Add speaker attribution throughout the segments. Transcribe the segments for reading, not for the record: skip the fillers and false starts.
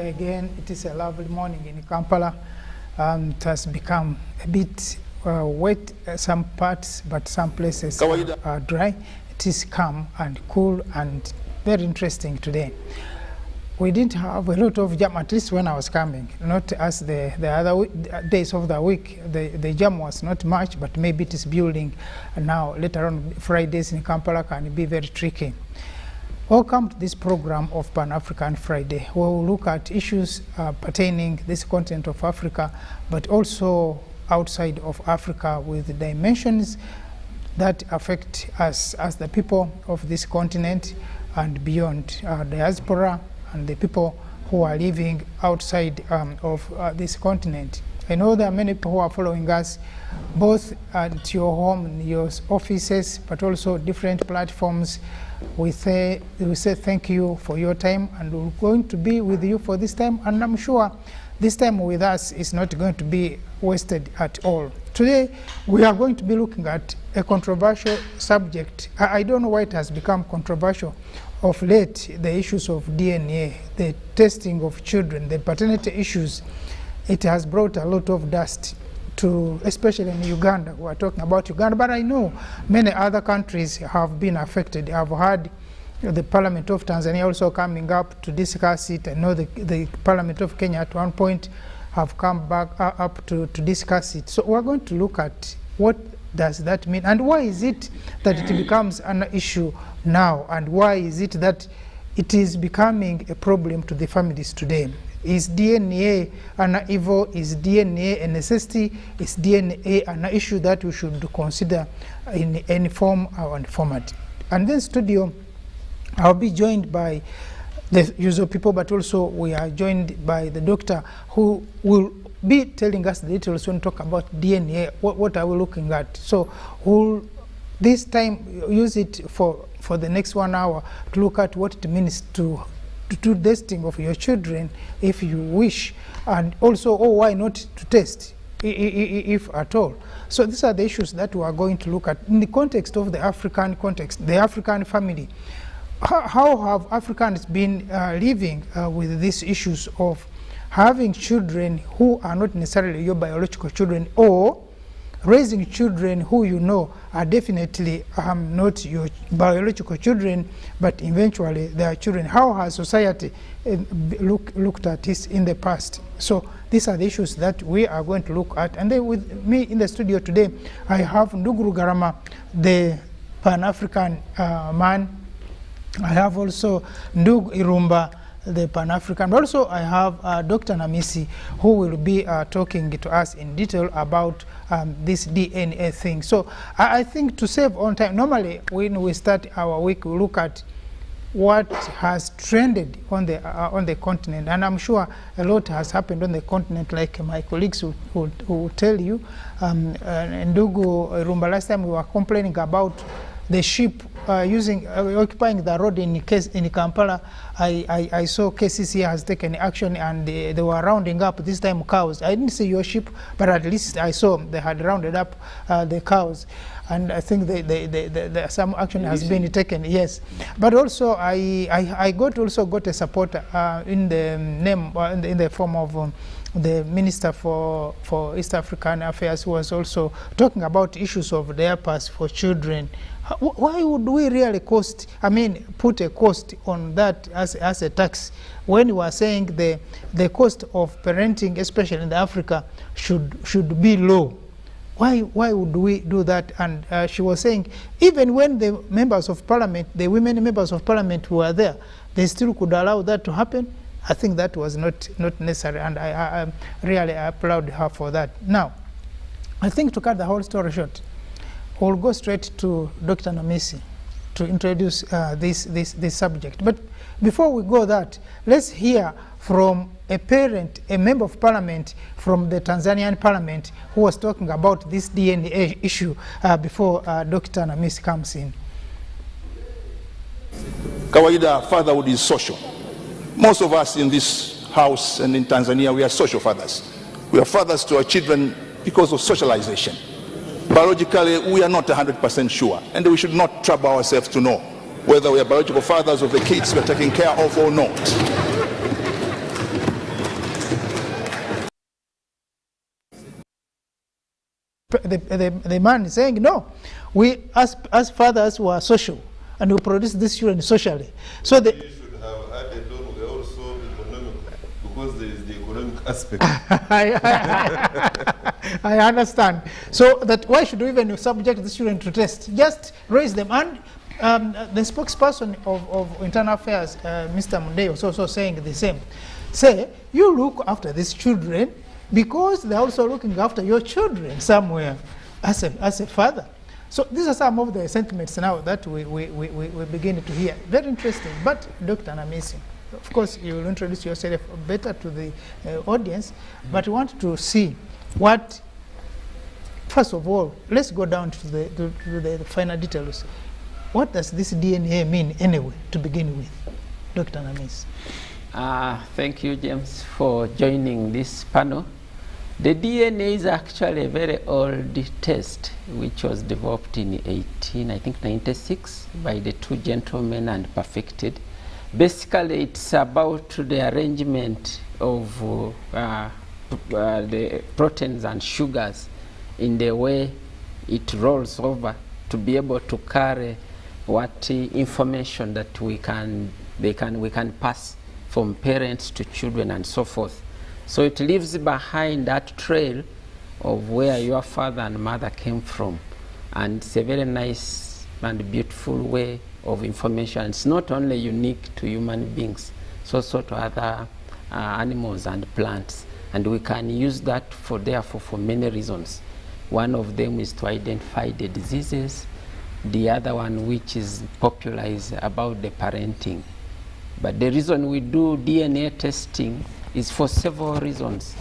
Speaker 1: again. It is a lovely morning in Kampala. It has become a bit wet some parts, but some places are dry. It is calm and cool and very interesting today. We didn't have a lot of jam, at least when I was coming. Not as the other days of the week. The jam was not much, but maybe it is building now. Later on, Fridays in Kampala can be very tricky. Welcome to this program of Pan-African Friday. We will look at issues pertaining this continent of Africa, but also outside of Africa, with dimensions that affect us as the people of this continent and beyond, diaspora and the people who are living outside of this continent. I know there are many people who are following us both at your home, in your offices, but also different platforms. We say thank you for your time, and we're going to be with you for this time, and I'm sure this time with us is not going to be wasted at all. Today we are going to be looking at a controversial subject. I don't know why it has become controversial of late, the issues of DNA, the testing of children, the paternity issues. It has brought a lot of dust to, especially in Uganda. We are talking about Uganda, but I know many other countries have been affected. I've heard the Parliament of Tanzania also coming up to discuss it. I know the Parliament of Kenya at one point have come back up to discuss it. So we're going to look at what does that mean, and why is it that it becomes an issue now, and why is it that it is becoming a problem to the families today. Is DNA an evil? Is DNA a necessity? Is DNA an issue that we should consider in any form or any format? And then studio, I'll be joined by the usual people, but also we are joined by the doctor who will be telling us the details when we talk about DNA. What are we looking at? So we'll this time use it for the next 1 hour to look at what it means to do testing of your children if you wish, and also why not to test if at all. So these are the issues that we are going to look at in the context of the African context, the African family. How have Africans been living with these issues of having children who are not necessarily your biological children, or raising children who you know are definitely not your biological children, but eventually they are children? How has society looked at this in the past? So these are the issues that we are going to look at. And then with me in the studio today, I have Ndugu Rugarama, the Pan-African man. I have also Ndugu Irumba, the Pan-African. Also, I have Dr. Namisi, who will be talking to us in detail about this DNA thing. So I think to save on time, normally when we start our week, we look at what has trended on the continent, and I'm sure a lot has happened on the continent, like my colleagues will tell you. Ndugu Irumba, last time we were complaining about the sheep occupying the road in Kampala. I saw KCC has taken action, and they were rounding up this time cows. I didn't see your sheep, but at least I saw they had rounded up the cows, and I think some action has been taken. Yes, but also I got a support in the name in the form of the Minister for East African Affairs, who was also talking about issues of diapers for children. Why would we really put a cost on that as a tax, when you are saying the cost of parenting, especially in Africa, should be low? Why would we do that? And she was saying, even when the members of parliament, the women members of parliament who were there, they still could allow that to happen. I think that was not necessary, and I really applaud her for that. Now, I think to cut the whole story short, we'll go straight to Dr. Namisi to introduce this subject. But before we go that, let's hear from a parent, a member of parliament from the Tanzanian parliament, who was talking about this DNA issue before Dr. Namisi comes in.
Speaker 2: Kawaida, fatherhood is social. Most of us in this house and in Tanzania, we are social fathers. We are fathers to our children because of socialization. Biologically, we are not 100% sure, and we should not trouble ourselves to know whether we are biological fathers of the kids we are taking care of or not.
Speaker 1: the man is saying, no, we as fathers were social, and we produce these children socially. So
Speaker 3: you should have added on also economic, because there is the economic aspect.
Speaker 1: I understand. So that why should we even subject the children to test? Just raise them. And the spokesperson of Internal Affairs, Mr. Munde, was also saying the same. Say, you look after these children because they're also looking after your children somewhere as a father. So these are some of the sentiments now that we begin to hear. Very interesting. But Dr. Namisi, of course, you will introduce yourself better to the audience, but we want to see what, first of all, let's go down to the final details. What does this DNA mean anyway, to begin with? Dr. Namisi.
Speaker 4: Thank you, James, for joining this panel. The DNA is actually a very old test which was developed in 1996 by the two gentlemen and perfected. Basically, it's about the arrangement of the proteins and sugars in the way it rolls over to be able to carry what information that we can pass from parents to children and so forth. So it leaves behind that trail of where your father and mother came from. And it's a very nice and beautiful way of information. It's not only unique to human beings, it's also to other animals and plants. And we can use that therefore for many reasons. One of them is to identify the diseases. The other one, which is popular, is about the parenting. But the reason we do DNA testing is for several reasons.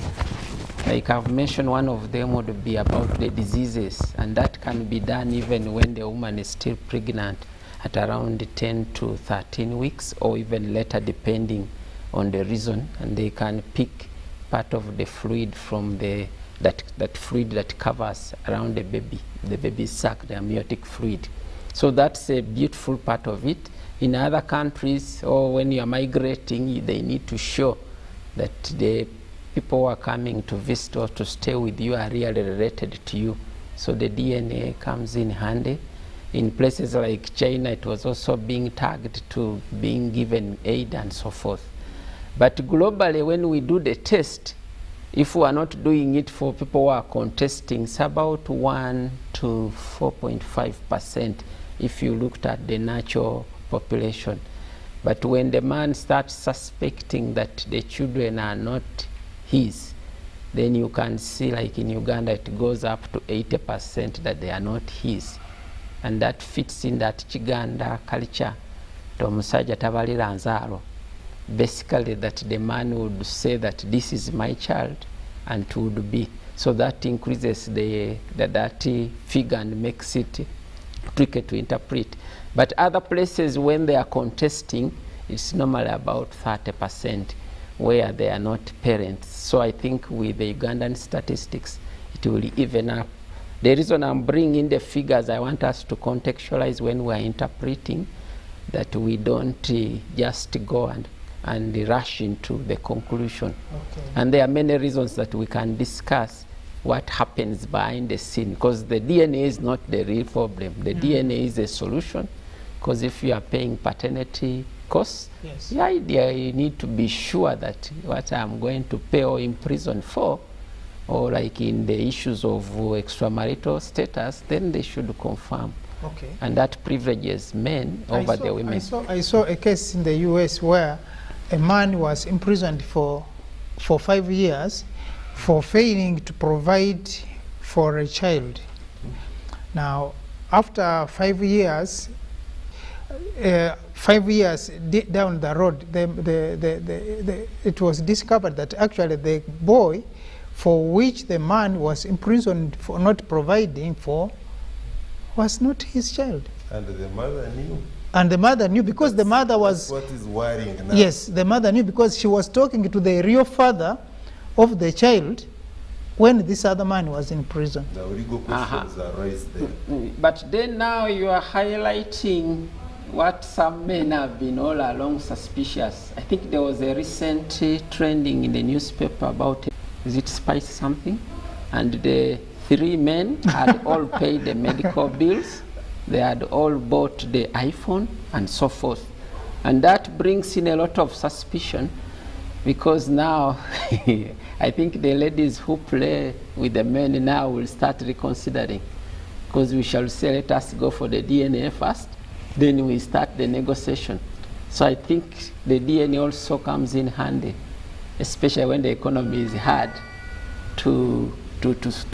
Speaker 4: Like I've mentioned, one of them would be about the diseases, and that can be done even when the woman is still pregnant at around 10 to 13 weeks, or even later depending on the reason, and they can pick part of the fluid from that fluid that covers around the baby's sac, the amniotic fluid. So that's a beautiful part of it. In other countries, or when you are migrating, they need to show that the people who are coming to visit or to stay with you are really related to you. So the DNA comes in handy. In places like China, it was also being tagged to being given aid and so forth. But globally, when we do the test, if we are not doing it for people who are contesting, it's about 1 to 4.5% if you looked at the natural population. But when the man starts suspecting that the children are not his, then you can see, like in Uganda, it goes up to 80% that they are not his. And that fits in that Chiganda culture, Tomusaja Tabalira Nzaro. Basically, that the man would say that this is my child, and it would be. So that increases the dirty figure and makes it tricky to interpret. But other places, when they are contesting, it's normally about 30% where they are not parents. So I think with the Ugandan statistics, it will even up. The reason I'm bringing the figures, I want us to contextualize when we are interpreting, that we don't just go and rush into the conclusion. Okay. And there are many reasons that we can discuss what happens behind the scene, because the DNA is not the real problem. The DNA is a solution, because if you are paying paternity costs, yes, the idea, you need to be sure that what I'm going to pay or in prison for, or like in the issues of extramarital status, then they should confirm. Okay. And that privileges men over the women.
Speaker 1: I saw a case in the US where a man was imprisoned for 5 years for failing to provide for a child. Now, after 5 years, 5 years down the road, it was discovered that actually the boy for which the man was imprisoned for not providing for was not his child.
Speaker 3: And the mother knew.
Speaker 1: And the mother knew, because the mother was...
Speaker 3: That's what is worrying now.
Speaker 1: Yes, the mother knew because she was talking to the real father of the child when this other man was in prison.
Speaker 3: The legal questions are raised there.
Speaker 4: But then now you are highlighting what some men have been all along suspicious. I think there was a recent trending in the newspaper about, is it Spice something? And the 3 men had all paid the medical bills. They had all bought the iPhone and so forth. And that brings in a lot of suspicion, because now I think the ladies who play with the men now will start reconsidering, because we shall say, let us go for the DNA first, then we start the negotiation. So I think the DNA also comes in handy, especially when the economy is hard to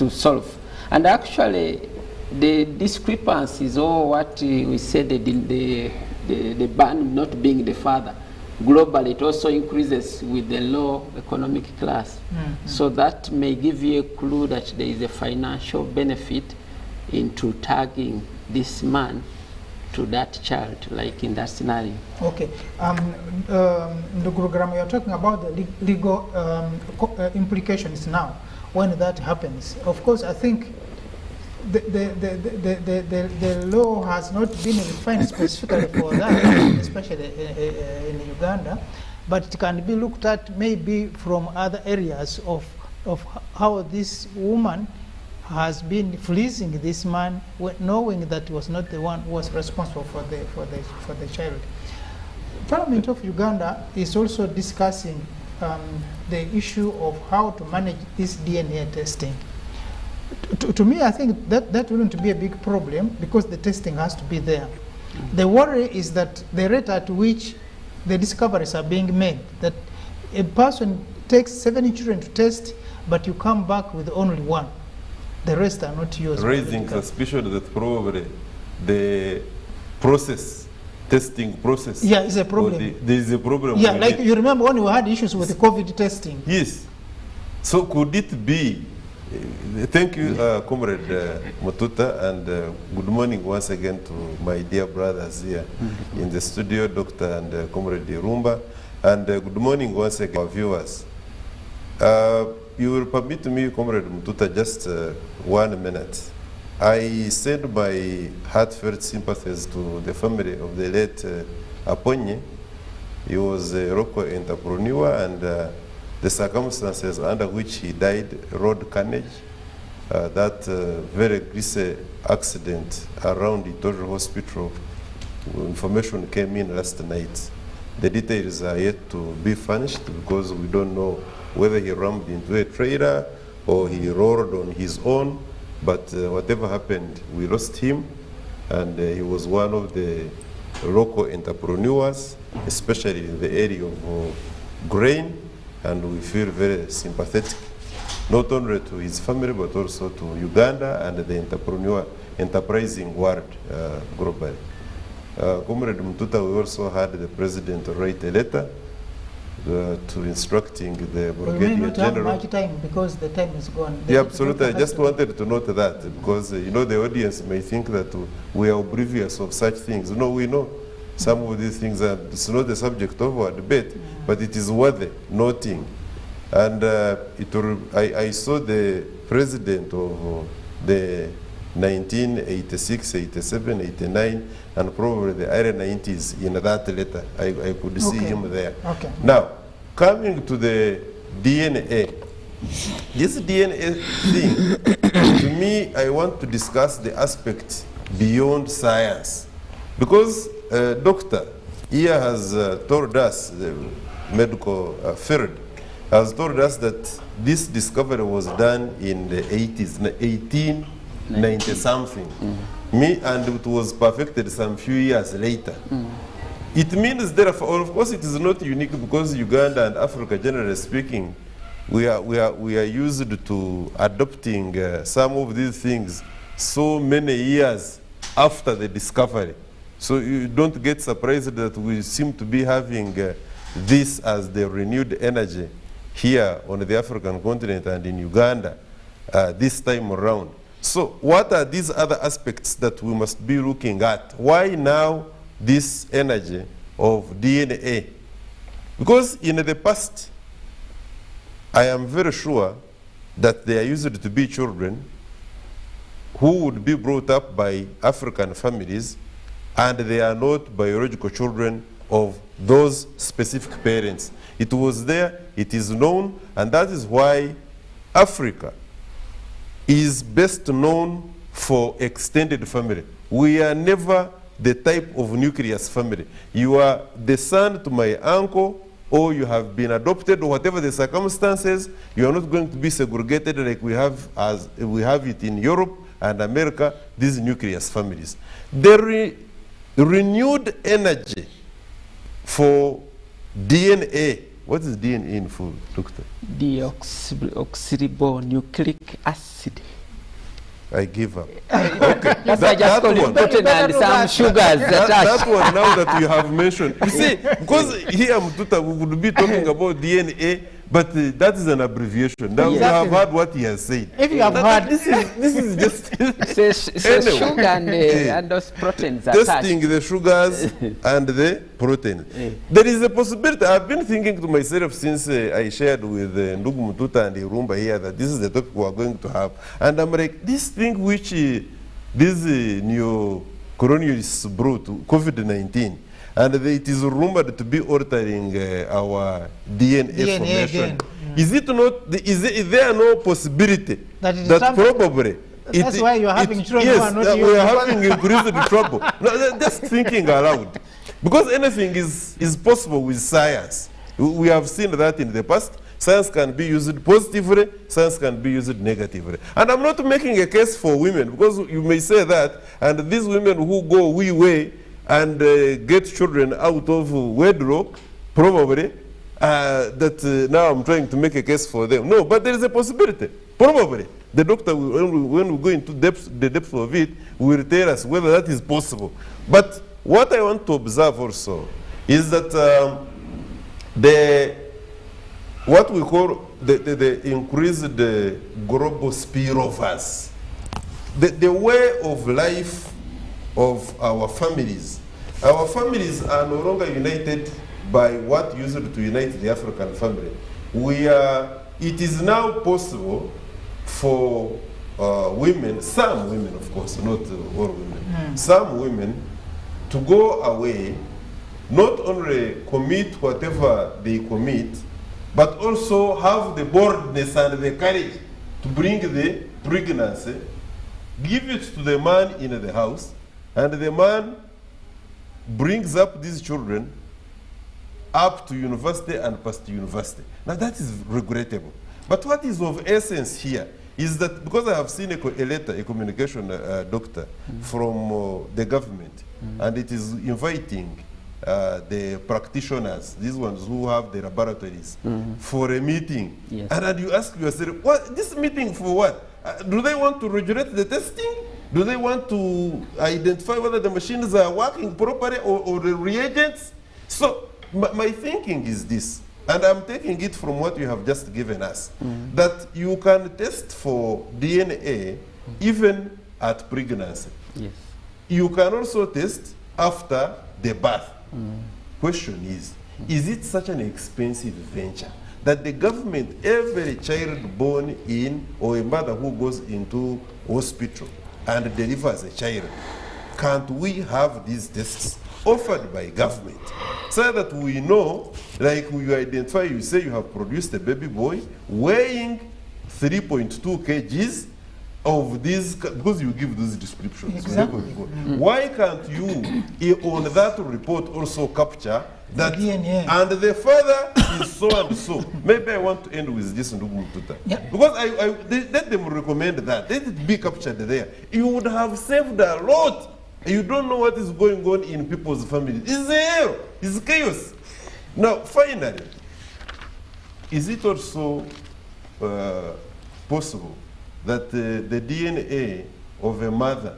Speaker 4: solve. And actually, the discrepancies, or what we said, the man not being the father, globally it also increases with the low economic class. Mm-hmm. So that may give you a clue that there is a financial benefit into tagging this man to that child, like in that scenario.
Speaker 1: Okay. The program you're talking about the legal implications now, when that happens. Of course, I think the law has not been refined specifically for that, especially in Uganda, but it can be looked at maybe from other areas of how this woman has been fleecing this man, knowing that he was not the one who was responsible for the child. Parliament of Uganda is also discussing the issue of how to manage this DNA testing. To me, I think that wouldn't be a big problem, because the testing has to be there. The worry is that the rate at which the discoveries are being made, that a person takes 7 children to test, but you come back with only 1. The rest are not yours.
Speaker 3: Raising suspicion that probably the testing process.
Speaker 1: Yeah, is a problem.
Speaker 3: There is a problem.
Speaker 1: Yeah, like you remember when we had issues with the COVID testing.
Speaker 3: Yes. So could it be? Thank you, Comrade Mututa, and good morning once again to my dear brothers here in the studio, Dr. and Comrade Rumba, and good morning once again, our viewers. You will permit me, Comrade Mututa, just 1 minute. I send my heartfelt sympathies to the family of the late Aponye. He was a local entrepreneur, and the circumstances under which he died, road carnage, that very grisly accident around the Itojo Hospital, information came in last night. The details are yet to be furnished, because we don't know whether he rammed into a trailer or he rolled on his own, but whatever happened, we lost him, and he was one of the local entrepreneurs, especially in the area of grain, and we feel very sympathetic, not only to his family, but also to Uganda and the enterprising world globally. Comrade Mututa, we also had the President write a letter to instructing the Brigadier General. We may not have much time, because the time is gone. Yeah, absolutely. I just wanted to note that, because you know, the audience may think that we are oblivious of such things. No, we know some of these things are, it's not the subject of our debate, but it is worthy noting. And I saw the president of the 1986, 87, 89, and probably the early 90s in that letter. I could see him there. Okay. Now, coming to the DNA, this DNA thing, to me, I want to discuss the aspect beyond science. Because doctor here has told us, the medical field has told us that this discovery was done in the 80s, 1890 something. And it was perfected some few years later. It means, therefore, of course, it is not unique, because Uganda and Africa, generally speaking, we are used to adopting some of these things so many years after the discovery. So you don't get surprised that we seem to be having this as the renewed energy here on the African continent and in Uganda this time around. So what are these other aspects that we must be looking at? Why now this energy of DNA? Because in the past, I am very sure that there used to be children who would be brought up by African families, and they are not biological children of those specific parents. It was there, it is known, and that is why Africa is best known for extended family. We are never the type of nucleus family. You are the son to my uncle, or you have been adopted, or whatever the circumstances. You are not going to be segregated like we have it in Europe and America, these nucleus families. The renewed energy for DNA. What is DNA in full, doctor?
Speaker 4: Deoxyribonucleic acid.
Speaker 3: I give up.
Speaker 4: Okay. That one. Protein and some sugars
Speaker 3: that one, now that you have mentioned. You see, because here Mututa, we would be talking about DNA, but that is an abbreviation. Now you have heard what he has said.
Speaker 1: If you have heard,
Speaker 3: this is just
Speaker 4: anyway. Sugar and those proteins are
Speaker 3: testing the sugars and the proteins. There is a possibility. I've been thinking to myself since I shared with Ndugu Mututa and Irumba here that this is the topic we are going to have. And I'm like, this thing which this new coronavirus brought, COVID-19, and it is rumored to be altering our DNA formation. Is it not? Is there no possibility that probably?
Speaker 1: That's why you're having trouble.
Speaker 3: Yes, we are having increased trouble. No, just thinking aloud, because anything is possible with science. We have seen that in the past. Science can be used positively, science can be used negatively. And I'm not making a case for women, because you may say that, and these women who go way and get children out of wedlock, probably, that now I'm trying to make a case for them. No, but there is a possibility. Probably. The doctor, when we go into the depth of it, will tell us whether that is possible. But what I want to observe also is that what we call the increased global spillovers, the way of life of our families. Our families are no longer united by what used to unite the African family. It is now possible for women, some women of course, not all women, some women to go away, not only commit whatever they commit, but also have the boldness and the courage to bring the pregnancy, give it to the man in the house, and the man brings up these children up to university and past university. Now that is regrettable. But what is of essence here is that, because I have seen a letter, a communication doctor from the government, and it is inviting the practitioners, these ones who have the laboratories, for a meeting.
Speaker 4: Yes.
Speaker 3: And you ask yourself, what, this meeting for what? Do they want to regulate the testing? Do they want to identify whether the machines are working properly or the reagents? So my thinking is this, and I'm taking it from what you have just given us, that you can test for DNA even at pregnancy.
Speaker 4: Yes.
Speaker 3: You can also test after the birth. Question is it such an expensive venture that the government, every child born in, or a mother who goes into hospital and delivers a child, can't we have these tests offered by government so that we know, like you identify, you say you have produced a baby boy weighing 3.2 kgs of these, because you give those descriptions.
Speaker 1: Exactly.
Speaker 3: Why can't you, on that report, also capture that,
Speaker 1: DNA.
Speaker 3: and the father is so and so? Maybe I want to end with this, Ndugu Mututa.
Speaker 1: Yeah.
Speaker 3: Because let them recommend that. Let it be captured there. You would have saved a lot. You don't know what is going on in people's families. It's hell. It's chaos. Now, finally, is it also possible that the DNA of a mother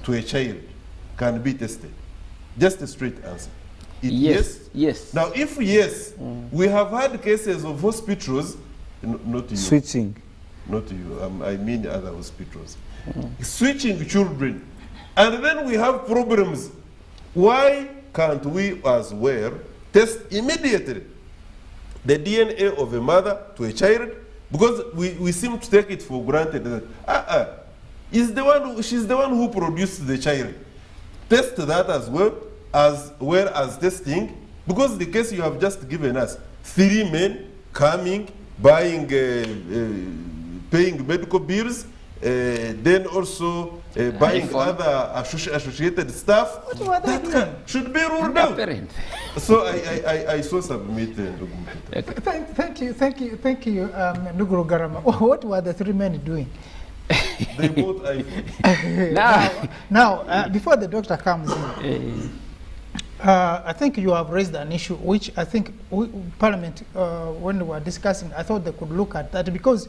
Speaker 3: to a child can be tested? Just a straight answer.
Speaker 4: Yes. Yes.
Speaker 3: Now, if yes, we have had cases of hospitals, not you.
Speaker 5: Switching.
Speaker 3: Not you, I mean other hospitals. Switching children. And then we have problems. Why can't we as well test immediately the DNA of a mother to a child? Because we seem to take it for granted that she's the one who produced the child. Test that as well as testing, because the case you have just given us, 3 men coming, buying, paying medical bills, then also buying other associated stuff, that should be ruled out. So I so submit.
Speaker 1: Thank you, Nduguru Garama. What were the three men doing?
Speaker 3: They bought iPhone.
Speaker 1: Now, before the doctor comes in, I think you have raised an issue which I think Parliament, when we were discussing, I thought they could look at that, because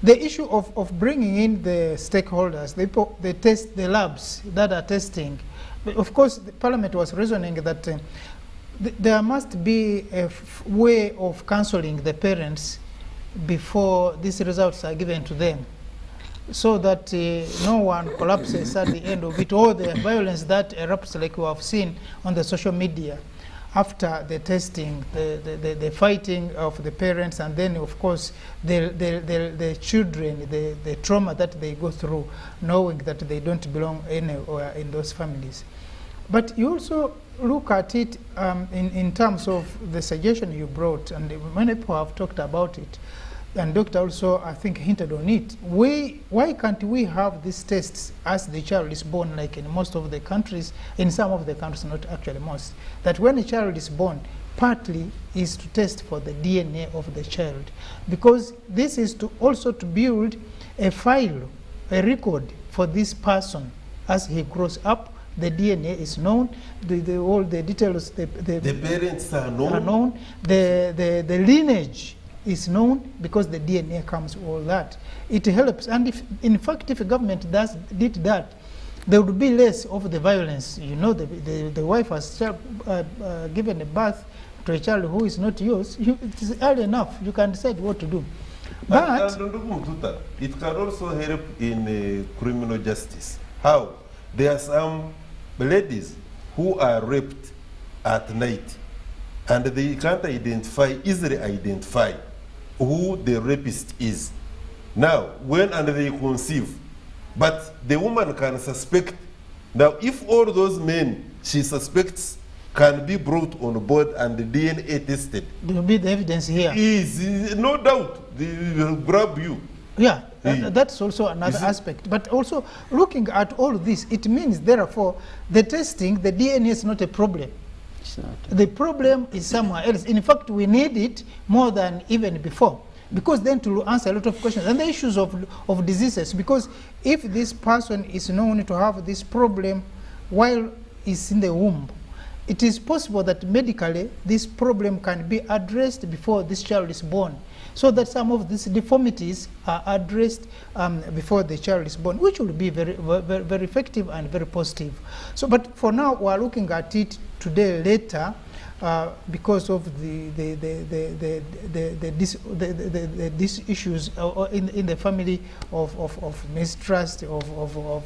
Speaker 1: the issue of bringing in the stakeholders, the labs that are testing, of course, the Parliament was reasoning that there must be a way of counseling the parents before these results are given to them, so that no one collapses at the end of it, or the violence that erupts like we have seen on the social media after the testing, the fighting of the parents, and then of course the children, the trauma that they go through knowing that they don't belong anywhere in those families. But you also look at it in terms of the suggestion you brought, and many people have talked about it, and Doctor also, I think, hinted on it. Why can't we have these tests as the child is born, like in most of the countries, in some of the countries, not actually most, that when a child is born, partly is to test for the DNA of the child, because this is also to build a file, a record for this person as he grows up. The DNA is known, all the details, the
Speaker 3: parents are known,
Speaker 1: the lineage is known, because the DNA comes all that. It helps, and in fact, if the government did that, there would be less of the violence. You know, the wife has given a birth to a child who is not yours. It is early enough. You can decide what to do. But
Speaker 3: it can also help in criminal justice. How? There are some ladies who are raped at night, and they can't easily identify who the rapist is. Now, when they conceive, but the woman can suspect. Now, if all those men she suspects can be brought on board and the DNA tested,
Speaker 1: there will be the evidence here.
Speaker 3: Is no doubt they will grab you.
Speaker 1: Yeah, that's also another aspect. But also, looking at all this, it means, therefore, the testing, the DNA is not a problem. It's not. The problem is somewhere else. In fact, we need it more than even before, because then to answer a lot of questions and the issues of diseases. Because if this person is known to have this problem while he's in the womb, it is possible that medically this problem can be addressed before this child is born, so that some of these deformities are addressed before the child is born, which will be very, very, very effective and very positive. So, but for now, we are looking at it today later, because of these issues in the family of mistrust, of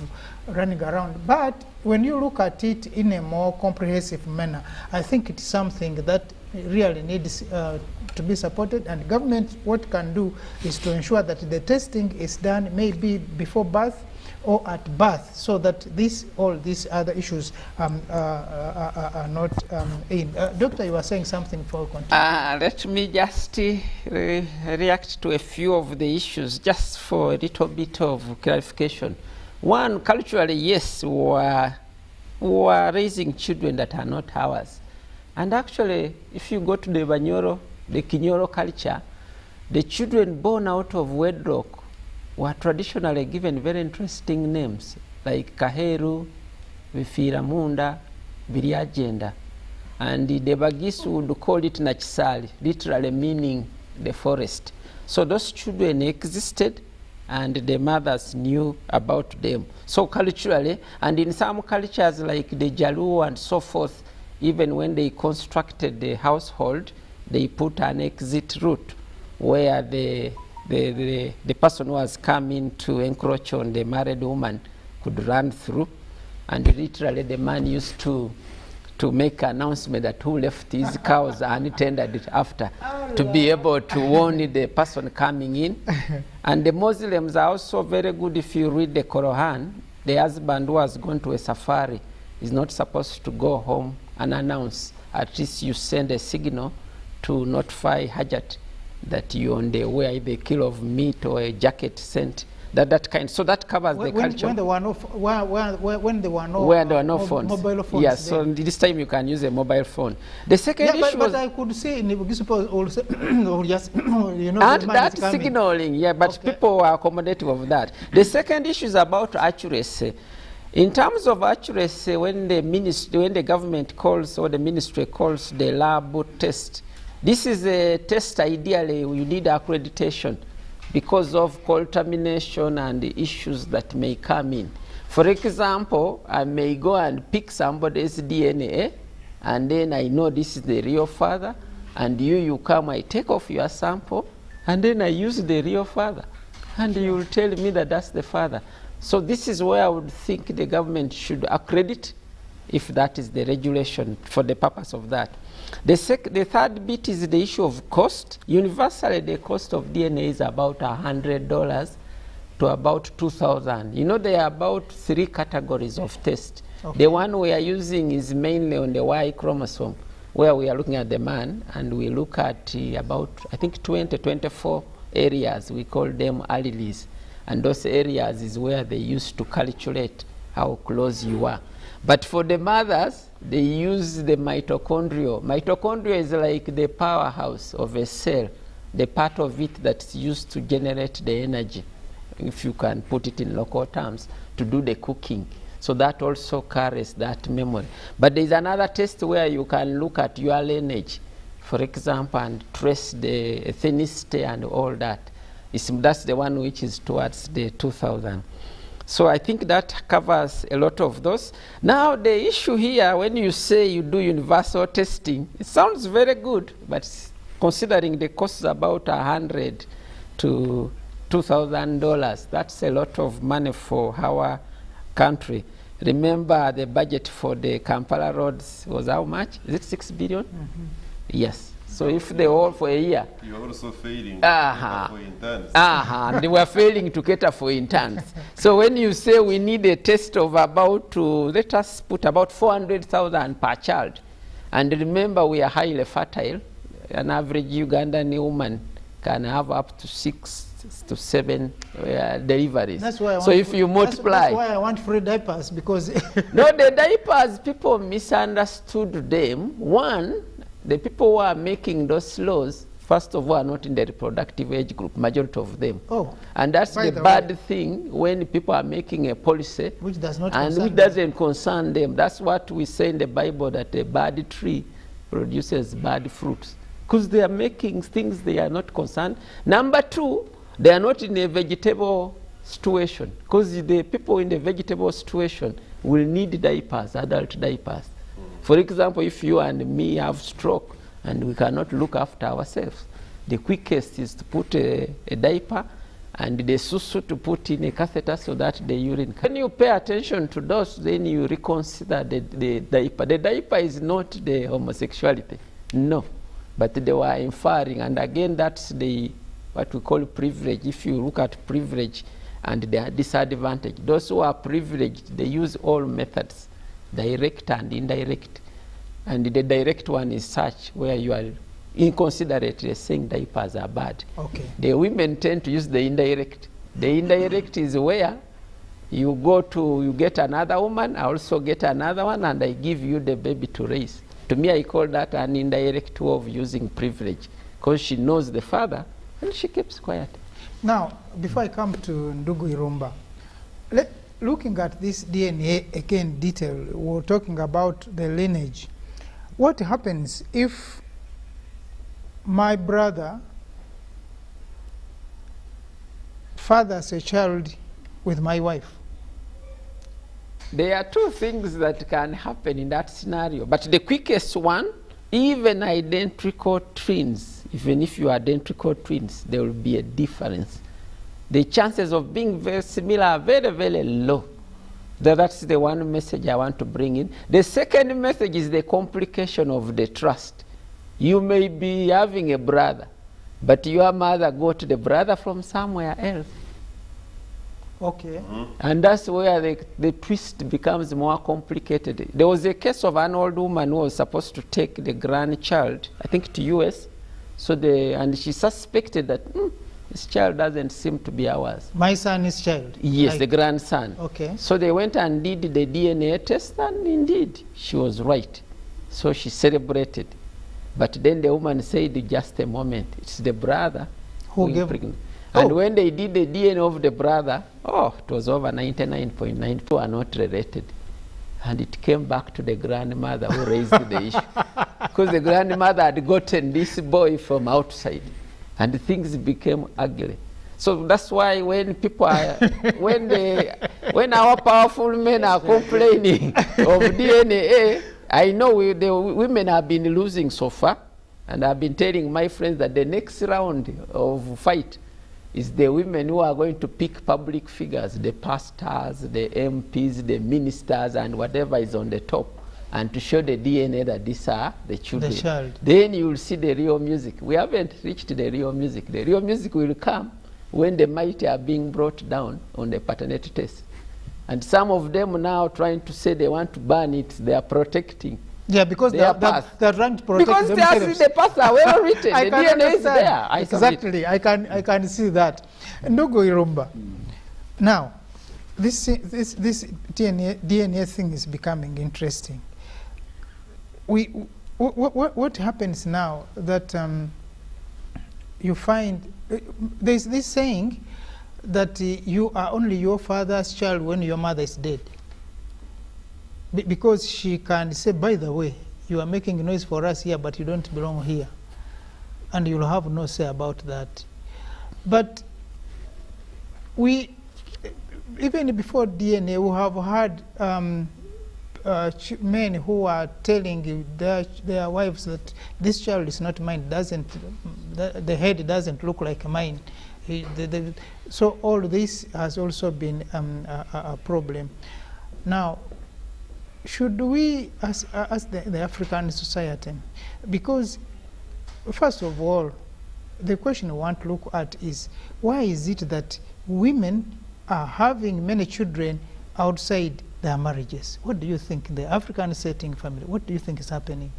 Speaker 1: running around. But when you look at it in a more comprehensive manner, I think it's something that really needs to be supported, and government, what can do is to ensure that the testing is done maybe before birth or at birth, so that all these other issues are not in. Doctor, you were saying something for continue.
Speaker 4: Let me just react to a few of the issues, just for a little bit of clarification. One, culturally, yes, we are raising children that are not ours. And actually, if you go to the Banyoro, the Kinyoro culture, the children born out of wedlock were traditionally given very interesting names, like Kaheru, Vifiramunda, Viriagenda. And the Bagis would call it Nachisali, literally meaning the forest. So those children existed, and the mothers knew about them. So culturally, and in some cultures like the Jaluo and so forth, even when they constructed the household, they put an exit route where the person who has come in to encroach on the married woman could run through, and literally the man used to make an announcement that who left his cows unattended after, to be able to warn the person coming in. And the Muslims are also very good. If you read the Quran, the husband who has gone to a safari is not supposed to go home and announce. At least you send a signal to notify Hajat that you're on the way, either a kilo of meat or a jacket sent That kind. So that covers the culture.
Speaker 1: When there were no, when there were no,
Speaker 4: where there were no phones.
Speaker 1: Mobile phones.
Speaker 4: Yes, so this time you can use a mobile phone. The second issue
Speaker 1: but I could see in Bugisu also, just, you know,
Speaker 4: and that signaling, yeah, but
Speaker 1: okay.
Speaker 4: people were accommodative of that. The second issue is about accuracy. In terms of accuracy, when the government calls or the ministry calls the lab test, this is a test ideally you need accreditation because of contamination and the issues that may come in. For example, I may go and pick somebody's DNA, and then I know this is the real father, and you come, I take off your sample, and then I use the real father, and you will tell me that that's the father. So this is where I would think the government should accredit, if that is the regulation for the purpose of that. The third bit is the issue of cost. Universally, the cost of DNA is about $100 to about $2,000. You know, there are about 3 categories of tests. Okay. The one we are using is mainly on the Y chromosome, where we are looking at the man, and we look at about, I think, 24 areas. We call them alleles. And those areas is where they used to calculate how close you are. But for the mothers, they use the mitochondria. Mitochondria is like the powerhouse of a cell, the part of it that's used to generate the energy, if you can put it in local terms, to do the cooking. So that also carries that memory. But there's another test where you can look at your lineage, for example, and trace the ethnicity and all that. That's the one which is towards the 2000. So I think that covers a lot of those. Now the issue here, when you say you do universal testing, it sounds very good, but considering the cost is about $100 to $2,000, that's a lot of money for our country. Remember the budget for the Kampala roads was how much? Is it 6 billion? Mm-hmm. Yes. So if they all for a year.
Speaker 3: You're also failing to cater for interns.
Speaker 4: They were failing to cater for interns. So when you say we need a test of about, let us put about 400,000 per child. And remember, we are highly fertile. An average Ugandan woman can have up to 6 to 7 deliveries. That's why so if you multiply.
Speaker 1: That's why I want free diapers, because.
Speaker 4: No, the diapers, people misunderstood them. One, the people who are making those laws, first of all, are not in the reproductive age group, majority of them.
Speaker 1: Oh.
Speaker 4: And that's the bad thing when people are making a policy
Speaker 1: which does not
Speaker 4: and which doesn't concern them. That's what we say in the Bible, that a bad tree produces bad fruits, because they are making things they are not concerned. Number two, they are not in a vegetable situation, because the people in the vegetable situation will need diapers, adult diapers. For example, if you and me have stroke and we cannot look after ourselves, the quickest is to put a diaper and the susu to put in a catheter so that the urine. When you pay attention to those, then you reconsider the diaper. The diaper is not the homosexuality, no, but they were inferring, and again, that's the what we call privilege. If you look at privilege and their disadvantage, those who are privileged, they use all methods, direct and indirect. And the direct one is such where you are inconsiderately saying diapers are bad.
Speaker 1: Okay.
Speaker 4: The women tend to use the indirect. The indirect is where you get another woman, I also get another one, and I give you the baby to raise. To me, I call that an indirect way of using privilege, because she knows the father and she keeps quiet.
Speaker 1: Now, before I come to Ndugu Irumba, looking at this DNA again detail, we're talking about the lineage. What happens if my brother fathers a child with my wife?
Speaker 4: There are two things that can happen in that scenario, but the quickest one, even identical twins, even if you are identical twins, there will be a difference. The chances of being very similar are very, very low. That's the one message I want to bring in. The second message is the complication of the trust. You may be having a brother, but your mother got the brother from somewhere else.
Speaker 1: Okay.
Speaker 4: And that's where the twist becomes more complicated. There was a case of an old woman who was supposed to take the grandchild, I think, to US. So and she suspected that this child doesn't seem to be ours.
Speaker 1: My son is child?
Speaker 4: Yes,
Speaker 1: like,
Speaker 4: the grandson.
Speaker 1: Okay.
Speaker 4: So they went and did the DNA test, and indeed, she was right. So she celebrated. But then the woman said, just a moment, it's the brother
Speaker 1: who gave
Speaker 4: pregnant. And when they did the DNA of the brother, it was over 99.92 are not related. And it came back to the grandmother who raised the issue. Because the grandmother had gotten this boy from outside. And things became ugly. So that's why when people are, when our powerful men are complaining of DNA, I know the women have been losing so far. And I've been telling my friends that the next round of fight is the women who are going to pick public figures, the pastors, the MPs, the ministers, and whatever is on the top, and to show the DNA that these are the children.
Speaker 1: The child.
Speaker 4: Then you will see the real music. We haven't reached the real music. The real music will come when the mighty are being brought down on the paternity test. And some of them now trying to say they want to ban it, they are protecting.
Speaker 1: Yeah, because they're trying to protect
Speaker 4: because
Speaker 1: themselves.
Speaker 4: The past are well written. The DNA is there.
Speaker 1: Exactly, I can see that. Ndugu Irumba. Now, this DNA thing is becoming interesting. What happens now that you find there's this saying that you are only your father's child when your mother is dead. Because she can say, by the way, you are making noise for us here, but you don't belong here. And you'll have no say about that. But we, even before DNA, we have had men who are telling their wives that this child is not mine, the head doesn't look like mine. So all this has also been a problem. Now, should we, as the African society, because first of all, the question we want to look at is, why is it that women are having many children outside their marriages? What do you think in the African setting, family? What do you think is happening?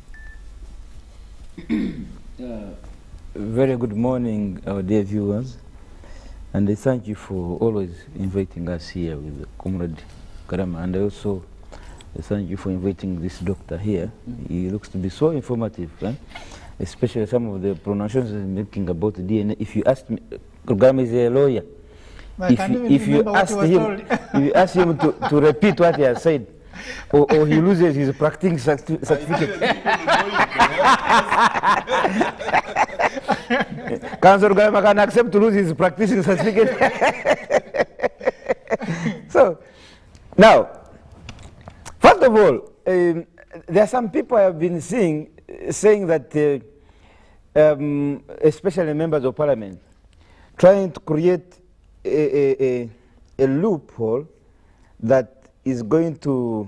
Speaker 5: Very good morning, our dear viewers. And I thank you for always inviting us here with Comrade Karama. And I also thank you for inviting this doctor here. He looks to be so informative, right? Especially some of the pronunciations he's making about DNA. If you ask me, Karama is a lawyer. If you ask him to repeat what he has said, or he loses his practicing certificate. Councillor Karama can accept to lose his practicing certificate. So, now, first of all, there are some people I have been saying that, especially members of parliament, trying to create a loophole that is going to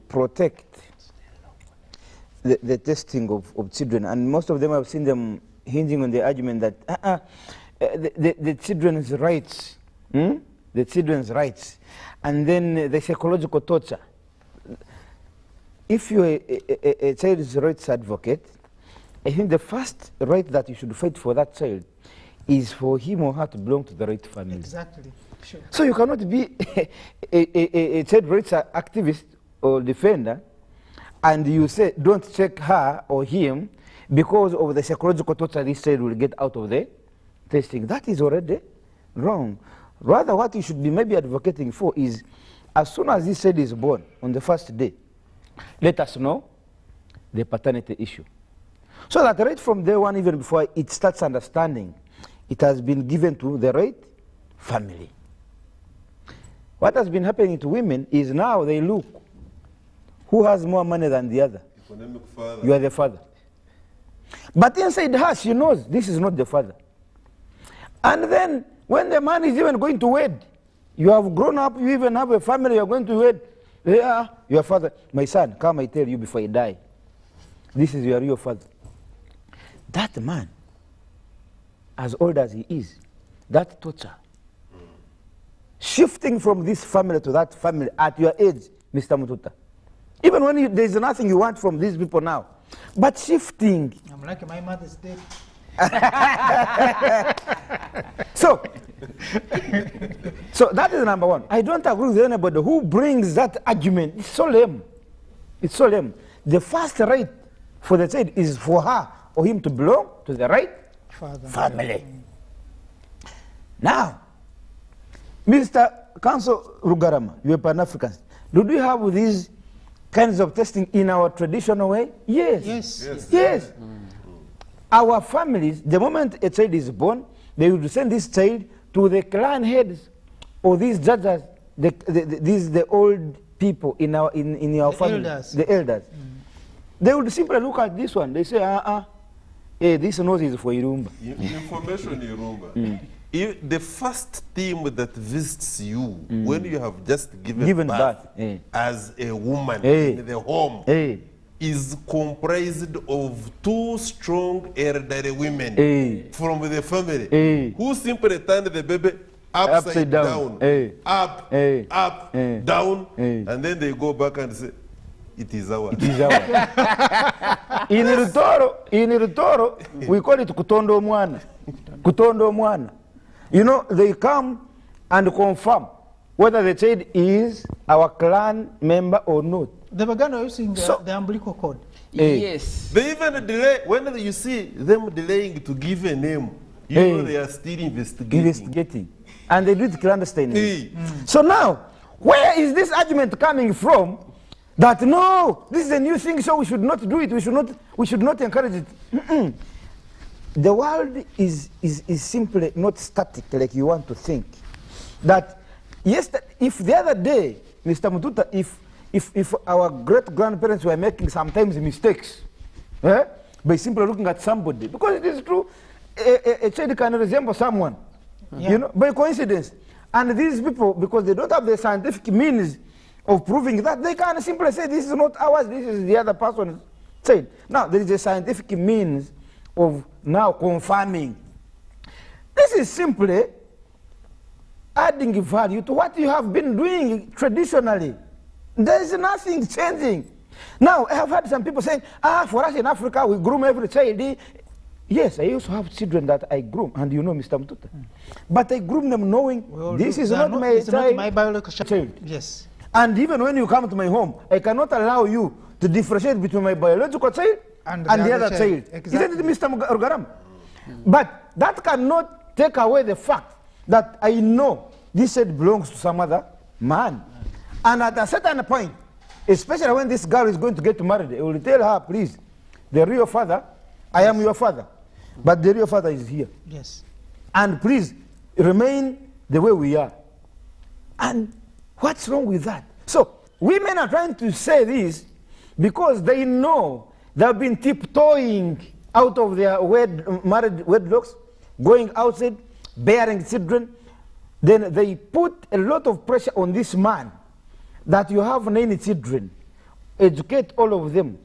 Speaker 5: protect the testing of children. And most of them, I've seen them hinging on the argument that the children's rights, the children's rights, and then the psychological torture. If you're a child's rights advocate, I think the first right that you should fight for that child is for him or her to belong to the right family.
Speaker 1: Exactly. Sure.
Speaker 5: So you cannot be a child rights activist or defender and you say don't check her or him because of the psychological torture this child will get out of the testing. That is already wrong. Rather, what you should be maybe advocating for is, as soon as this child is born on the first day, let us know the paternity issue. So that right from day one, even before it starts understanding, it has been given to the right family. What has been happening to women is now they look, who has more money than the other?
Speaker 3: Economic father.
Speaker 5: You are the father. But inside her, she knows this is not the father. And then, when the man is even going to wed, you have grown up, you even have a family, you are going to wed. Yeah, your father, my son, come I tell you before I die. This is your real father. That man, as old as he is, that torture, shifting from this family to that family at your age, Mr. Mututa. Even when there is nothing you want from these people now, but shifting.
Speaker 1: I'm like, my mother's dead.
Speaker 5: So that is number one. I don't agree with anybody who brings that argument. It's so lame. It's so lame. The first right for the child is for her or him to belong to the right family. Now, Mr. Council Rugarama, you are Pan-Africans. Do we have these kinds of testing in our traditional way? Yes. Yes. Our families, the moment a child is born, they would send this child to the clan heads or these judges, the old people in our family, the elders. They would simply look at this one. They say, hey, this nose is for Irumba.
Speaker 3: Information Irumba. If the first team that visits you when you have just given birth as a woman in the home is comprised of 2 strong elderly women from the family who simply turn the baby upside down, up, down, and then they go back and say, it is ours. It is ours.
Speaker 5: In Rutoro, we call it Kutondo Mwana. Kutondo Mwana. You know, they come and confirm whether the child is our clan member or not.
Speaker 1: They began using the umbilical cord.
Speaker 4: Yes.
Speaker 3: They even delay, when you see them delaying to give a name, you know they are still investigating.
Speaker 5: And they do it clandestinely. So now, where is this argument coming from that no, this is a new thing, so we should not do it, we should not encourage it? The world is simply not static like you want to think. That yes, if the other day, Mr. Mututa, if our great-grandparents were making sometimes mistakes by simply looking at somebody, because it is true, a child can resemble someone, you know, by coincidence. And these people, because they don't have the scientific means of proving that, they can simply say, this is not ours, this is the other person's child. Now, there is a scientific means of now confirming. This is simply adding value to what you have been doing traditionally. There is nothing changing. Now, I have heard some people saying, for us in Africa, we groom every child. Yes, I also have children that I groom, and you know, Mr. Mututa. But I groom them knowing this is not my child.
Speaker 1: Not my biological child. Yes.
Speaker 5: And even when you come to my home, I cannot allow you to differentiate between my biological child and the other child. Exactly. Isn't it, Mr. Rugaram? But that cannot take away the fact that I know this child belongs to some other man. And at a certain point, especially when this girl is going to get married, I will tell her, please, the real father, I am your father, but the real father is here.
Speaker 1: Yes.
Speaker 5: And please, remain the way we are. And what's wrong with that? So, women are trying to say this because they know they've been tiptoeing out of their married wedlocks, going outside, bearing children. Then they put a lot of pressure on this man that you have 9 children, educate all of them.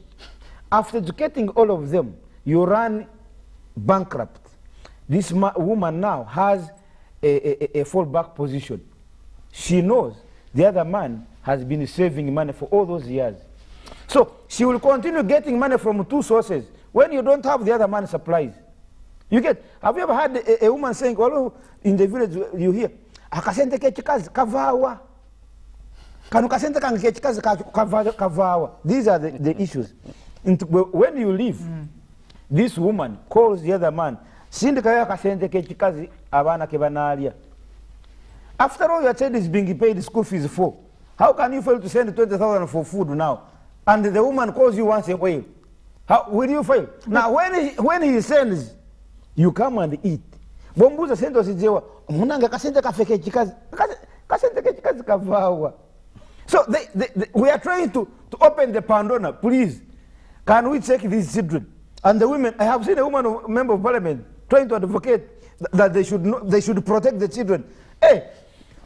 Speaker 5: After educating all of them, you run bankrupt. This woman now has a fallback position. She knows the other man has been saving money for all those years. So she will continue getting money from 2 sources when you don't have the other man's supplies. You get, have you ever had a woman saying, well, in the village you hear, akasente kechikazi kavawa. Kanukasente kechikazi kavawa. These are the issues. When you leave, this woman calls the other man, sindika akasente kechikazi abana kebanalia. After all, your child is being paid school fees for. How can you fail to send 20,000 for food now? And the woman calls you once a while. How will you fail? Now, when he sends, you come and eat. Bombuza sendo sijewa, munanga kasente kafeke chikazi, kasente kechikazi kavawa. So we are trying to open the Pandora. Please, can we take these children? And the women, I have seen a woman, member of parliament, trying to advocate that they should protect the children. Hey,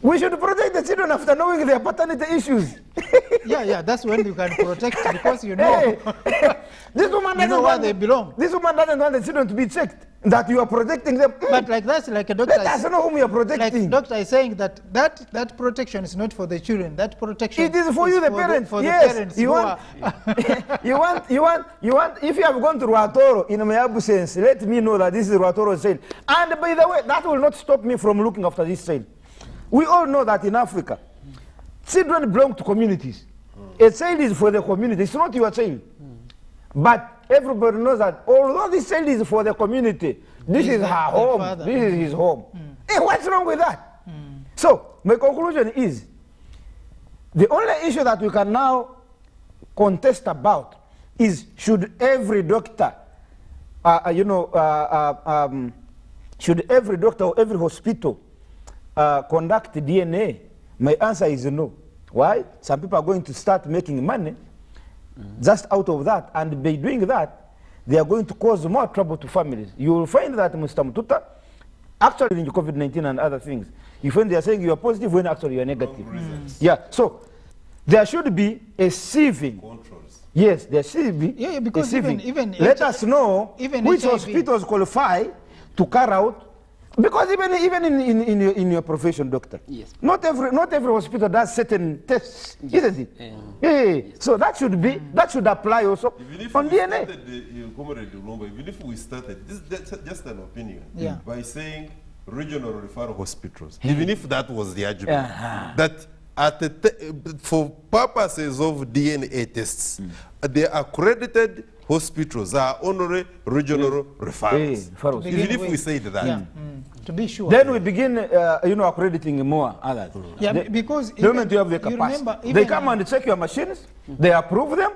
Speaker 5: We should protect the children after knowing their paternity issues.
Speaker 1: Yeah, that's when you can protect because you know,
Speaker 5: This woman
Speaker 1: you know where they belong.
Speaker 5: This woman doesn't want the children to be checked, that you are protecting them.
Speaker 1: But like that's like a doctor.
Speaker 5: Let us know whom you are protecting.
Speaker 1: Like doctor is saying that protection is not for the children. That protection
Speaker 5: it is for you, the parents.
Speaker 1: For
Speaker 5: yes,
Speaker 1: the parents.
Speaker 5: You want, you want. If you have gone to Ruatoro in my absence, let me know that this is Ruatoro's child. And by the way, that will not stop me from looking after this child. We all know that in Africa, children belong to communities. A child is for the community. It's not your child. But everybody knows that although this child is for the community, this is her home.
Speaker 1: Father.
Speaker 5: This is his home. Hey, what's wrong with that? So my conclusion is, the only issue that we can now contest about is, should every doctor, should every doctor or every hospital conduct DNA? My answer is no. Why? Some people are going to start making money just out of that, and by doing that, they are going to cause more trouble to families. You will find that, Mr. Mututa, actually in COVID-19 and other things, you find they are saying you are positive when actually you are negative. Yeah, so there should be a sieving. Controls. Yes, there should be
Speaker 1: because
Speaker 5: a sieving.
Speaker 1: even
Speaker 5: let us know which
Speaker 1: HIV.
Speaker 5: hospitals qualify to carry out. Because even in your profession, doctor,
Speaker 4: yes,
Speaker 5: not every hospital does certain tests, yes, isn't it? Yes. So that should apply also on DNA.
Speaker 3: Even if we started, this is just an opinion, by saying regional referral hospitals, even if that was the argument, that for purposes of DNA tests, the accredited hospitals are only regional referrals. Even if we said that.
Speaker 1: To be sure.
Speaker 5: Then we begin, accrediting more others.
Speaker 1: Yeah, because
Speaker 5: the moment you have the capacity, they come and check your machines, they approve them.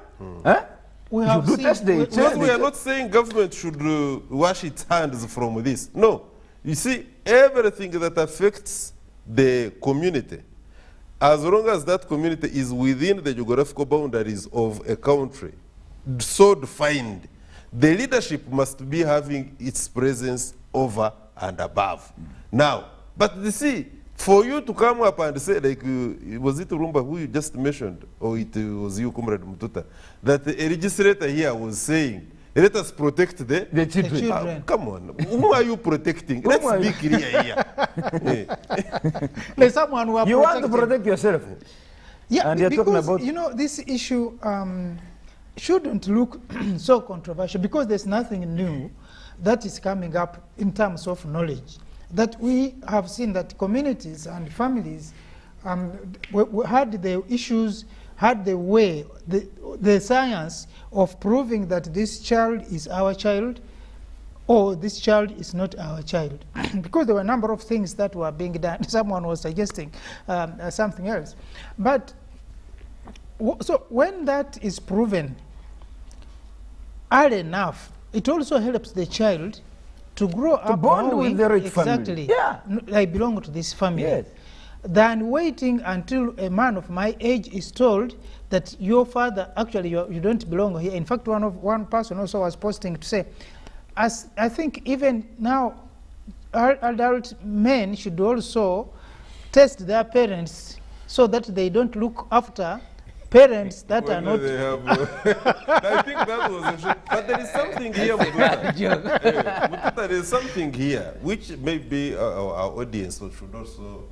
Speaker 1: We have
Speaker 5: do tests, they check.
Speaker 3: We are not saying government should wash its hands from this. No. You see, everything that affects the community, as long as that community is within the geographical boundaries of a country, so defined, the leadership must be having its presence over and above. Now, but you see, for you to come up and say, like, was it Rumba who you just mentioned, or it was you, Comrade Mututa, that a legislator here was saying, let us protect the children. Come on, who are you protecting? Let's be clear here.
Speaker 1: There's someone who are
Speaker 5: you want to protect yourself.
Speaker 1: Yeah,
Speaker 5: and you're talking about,
Speaker 1: this issue shouldn't look so controversial, because there's nothing new that is coming up in terms of knowledge. That we have seen that communities and families had the issues, had the way, the science of proving that this child is our child or this child is not our child. Because there were a number of things that were being done. Someone was suggesting something else. But so when that is proven early enough, it also helps the child to grow up
Speaker 5: to bond with the rich
Speaker 1: family. Yeah, I belong to this family.
Speaker 5: Yes.
Speaker 1: Than waiting until a man of my age is told that your father, actually you don't belong here. In fact, one person also was posting to say, as I think even now, adult men should also test their parents so that they don't look after parents that are not.
Speaker 3: I think that was a shock. But there is something here, Mututa, there is something here which maybe our audience should also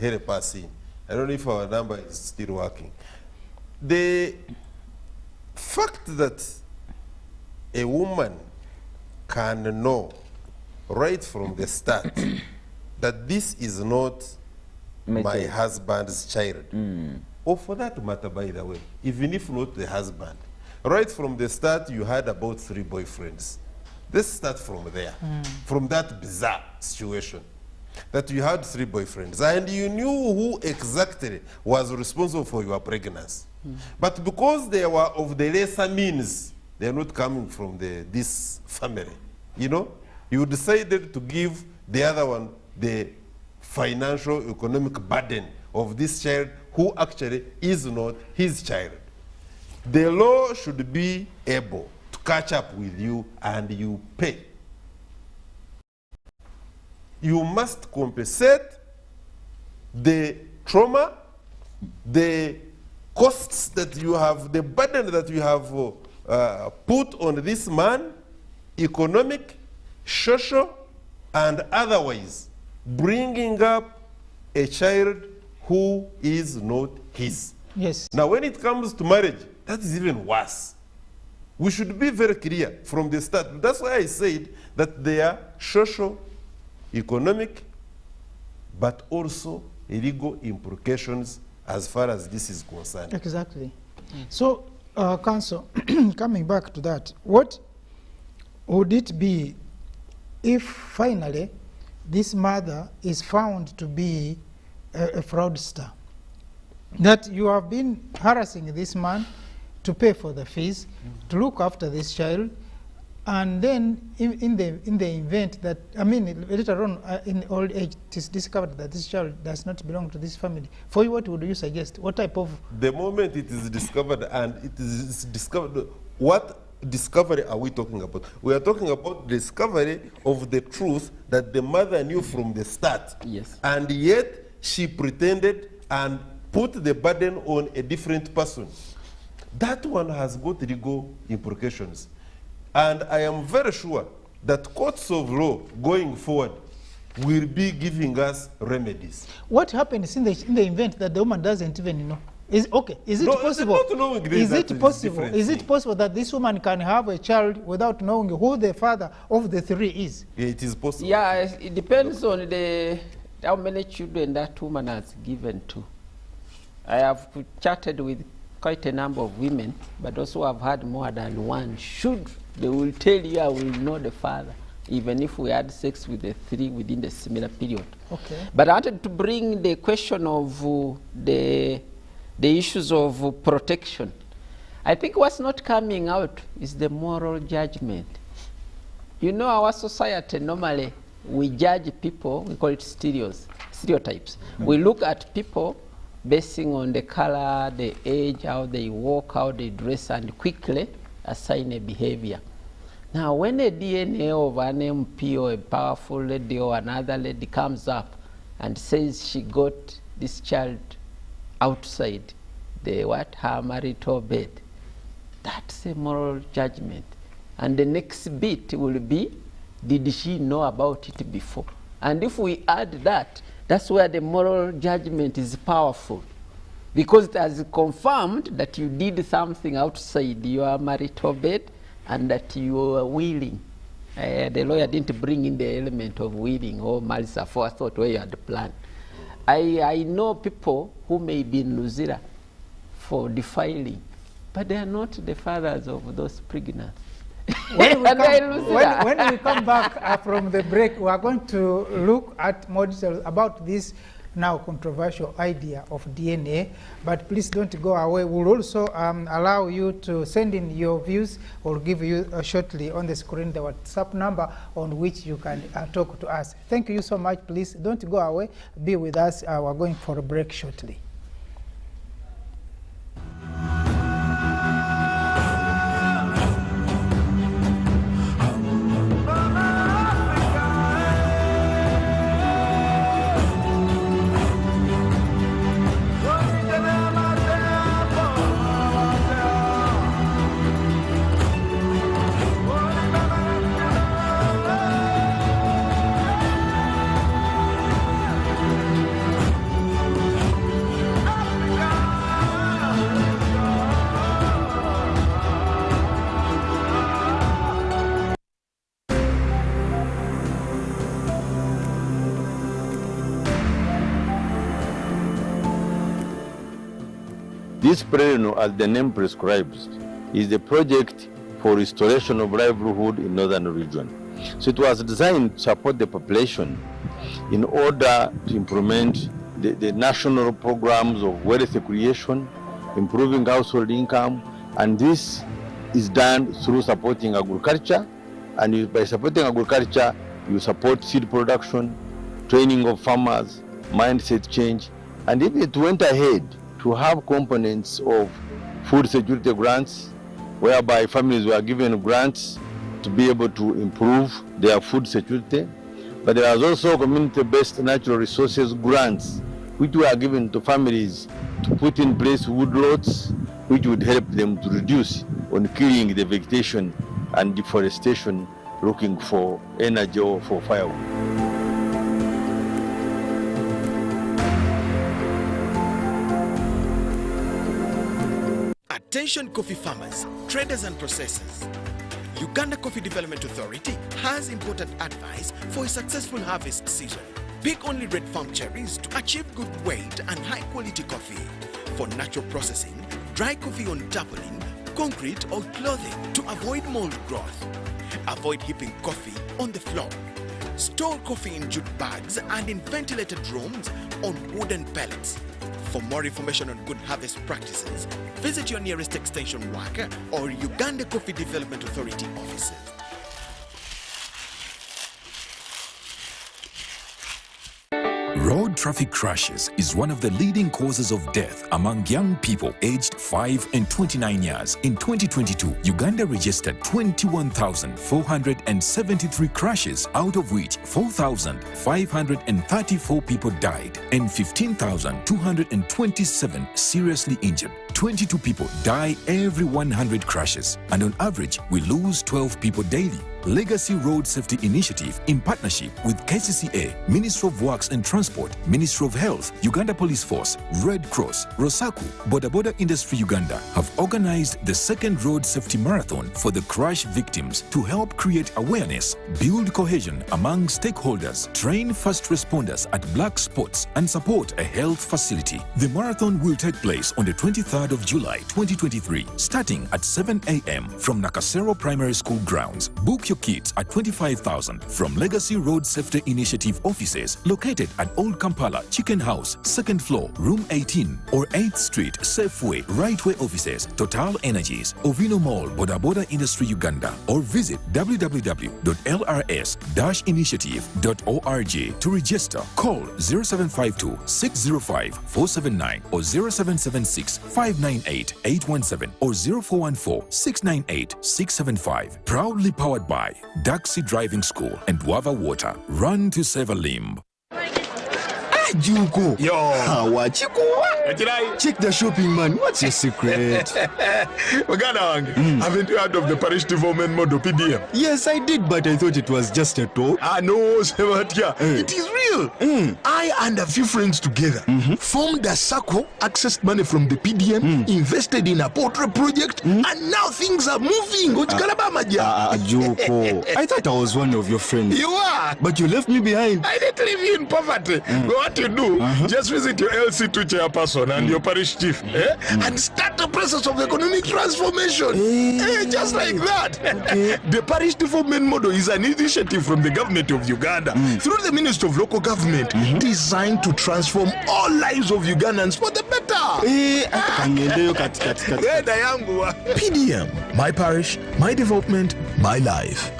Speaker 3: help us in. I don't know if our number is still working. The fact that a woman can know right from the start that this is not my husband's child, or for that matter, by the way, even if not the husband, right from the start you had about 3 boyfriends. Let's start from there, from that bizarre situation, that you had 3 boyfriends, and you knew who exactly was responsible for your pregnancy. But because they were of the lesser means, they are not coming from this family, you decided to give the other one the financial, economic burden of this child who actually is not his child. The law should be able to catch up with you and you pay. You must compensate the trauma, the costs that you have, the burden that you have put on this man, economic, social, and otherwise, bringing up a child who is not his.
Speaker 1: Yes.
Speaker 3: Now, when it comes to marriage, that is even worse. We should be very clear from the start. That's why I said that there are social, economic, but also legal implications as far as this is concerned.
Speaker 1: Exactly. So, Counsel, coming back to that, what would it be if finally this mother is found to be a fraudster? That you have been harassing this man to pay for the fees, to look after this child, and then in the event that, I mean, later on in old age, it is discovered that this child does not belong to this family. For you, what would you suggest? What type of...
Speaker 3: The moment it is discovered, and it is discovered, what discovery are we talking about? We are talking about discovery of the truth that the mother knew from the start.
Speaker 4: Yes.
Speaker 3: And yet she pretended and put the burden on a different person. That one has got legal implications. And I am very sure that courts of law going forward will be giving us remedies.
Speaker 1: What happens in the event that the woman doesn't even know? Is it possible? Is it possible? Is it possible that this woman can have a child without knowing who the father of the three is?
Speaker 3: It is possible.
Speaker 4: Yeah, it depends on how many children that woman has given to. I have chatted with quite a number of women, but also I've had more than one. They will tell you, I will know the father, even if we had sex with the three within the similar period.
Speaker 1: Okay.
Speaker 4: But I wanted to bring the question of the issues of protection. I think what's not coming out is the moral judgment. You know, our society normally, we judge people, we call it stereotypes. We look at people basing on the color, the age, how they walk, how they dress, and quickly assign a behavior. Now, when a DNA of an MP or a powerful lady or another lady comes up and says she got this child outside her marital bed, that's a moral judgment. And the next bit will be, did she know about it before? And if we add that, that's where the moral judgment is powerful, because it has confirmed that you did something outside your marital bed and that you were willing. The lawyer didn't bring in the element of willing or malice aforethought where you had planned. I know people who may be in Luzira for defiling, but they are not the fathers of those pregnant.
Speaker 1: When we come back from the break, we are going to look at more details about this now controversial idea of DNA. But please don't go away. We'll also allow you to send in your views. We'll give you shortly on the screen the WhatsApp number on which you can talk to us. Thank you so much. Please don't go away. Be with us. We're going for a break shortly.
Speaker 6: This Prereno, as the name prescribes, is the project for restoration of livelihood in northern region. So it was designed to support the population in order to implement the national programs of wealth creation, improving household income, and this is done through supporting agriculture, and by supporting agriculture, you support seed production, training of farmers, mindset change, and if it went ahead to have components of food security grants, whereby families were given grants to be able to improve their food security. But there was also community-based natural resources grants, which were given to families to put in place woodlots, which would help them to reduce on killing the vegetation and deforestation, looking for energy or for firewood.
Speaker 7: Attention coffee farmers, traders and processors. Uganda Coffee Development Authority has important advice for a successful harvest season. Pick only red farm cherries to achieve good weight and high quality coffee. For natural processing, dry coffee on tarpaulin, concrete or clothing to avoid mold growth. Avoid heaping coffee on the floor. Store coffee in jute bags and in ventilated rooms on wooden pellets. For more information on good harvest practices, visit your nearest extension worker or Uganda Coffee Development Authority offices.
Speaker 8: Road traffic crashes is one of the leading causes of death among young people aged 5 and 29 years. In 2022, Uganda registered 21,473 crashes, out of which 4,534 people died and 15,227 seriously injured. 22 people die every 100 crashes, and on average, we lose 12 people daily. Legacy Road Safety Initiative, in partnership with KCCA, Ministry of Works and Transport, Ministry of Health, Uganda Police Force, Red Cross, Rosaku, Boda Boda Industry Uganda, have organized the second Road Safety Marathon for the crash victims to help create awareness, build cohesion among stakeholders, train first responders at black spots, and support a health facility. The marathon will take place on the 23rd of July 2023, starting at 7 a.m. from Nakasero Primary School grounds. Book your kits at 25,000 from Legacy Road Safety Initiative offices located at Old Kampala Chicken House, 2nd floor, room 18, or 8th Street, Safeway, Rightway offices, Total Energies, Ovino Mall, Boda Boda Industry Uganda, or visit www.lrs-initiative.org to register. Call 0752-605-479 or 0776-598-817 or 0414-698-675. Proudly powered by Daxi Driving School and Wava Water. Run to save a limb.
Speaker 9: Juko.
Speaker 10: Yo.
Speaker 9: Wachikuwa. Check the shopping, man. What's your secret?
Speaker 10: Haven't you heard of the Parish Development Model PDM?
Speaker 9: Yes, I did, but I thought it was just a talk.
Speaker 10: No, Sevatia. It is real. I and a few friends together formed a circle, accessed money from the PDM, invested in a portrait project, and now things are moving.
Speaker 9: Juko. I thought I was one of your friends.
Speaker 10: You are.
Speaker 9: But you left me behind.
Speaker 10: I didn't leave you in poverty. What you do, just visit your LC2 chairperson and your parish chief and start the process of economic transformation. Just like that.
Speaker 9: Okay.
Speaker 10: The Parish Development Model is an initiative from the government of Uganda through the Ministry of Local Government designed to transform all lives of Ugandans for the better. PDM, my parish, my development, my life.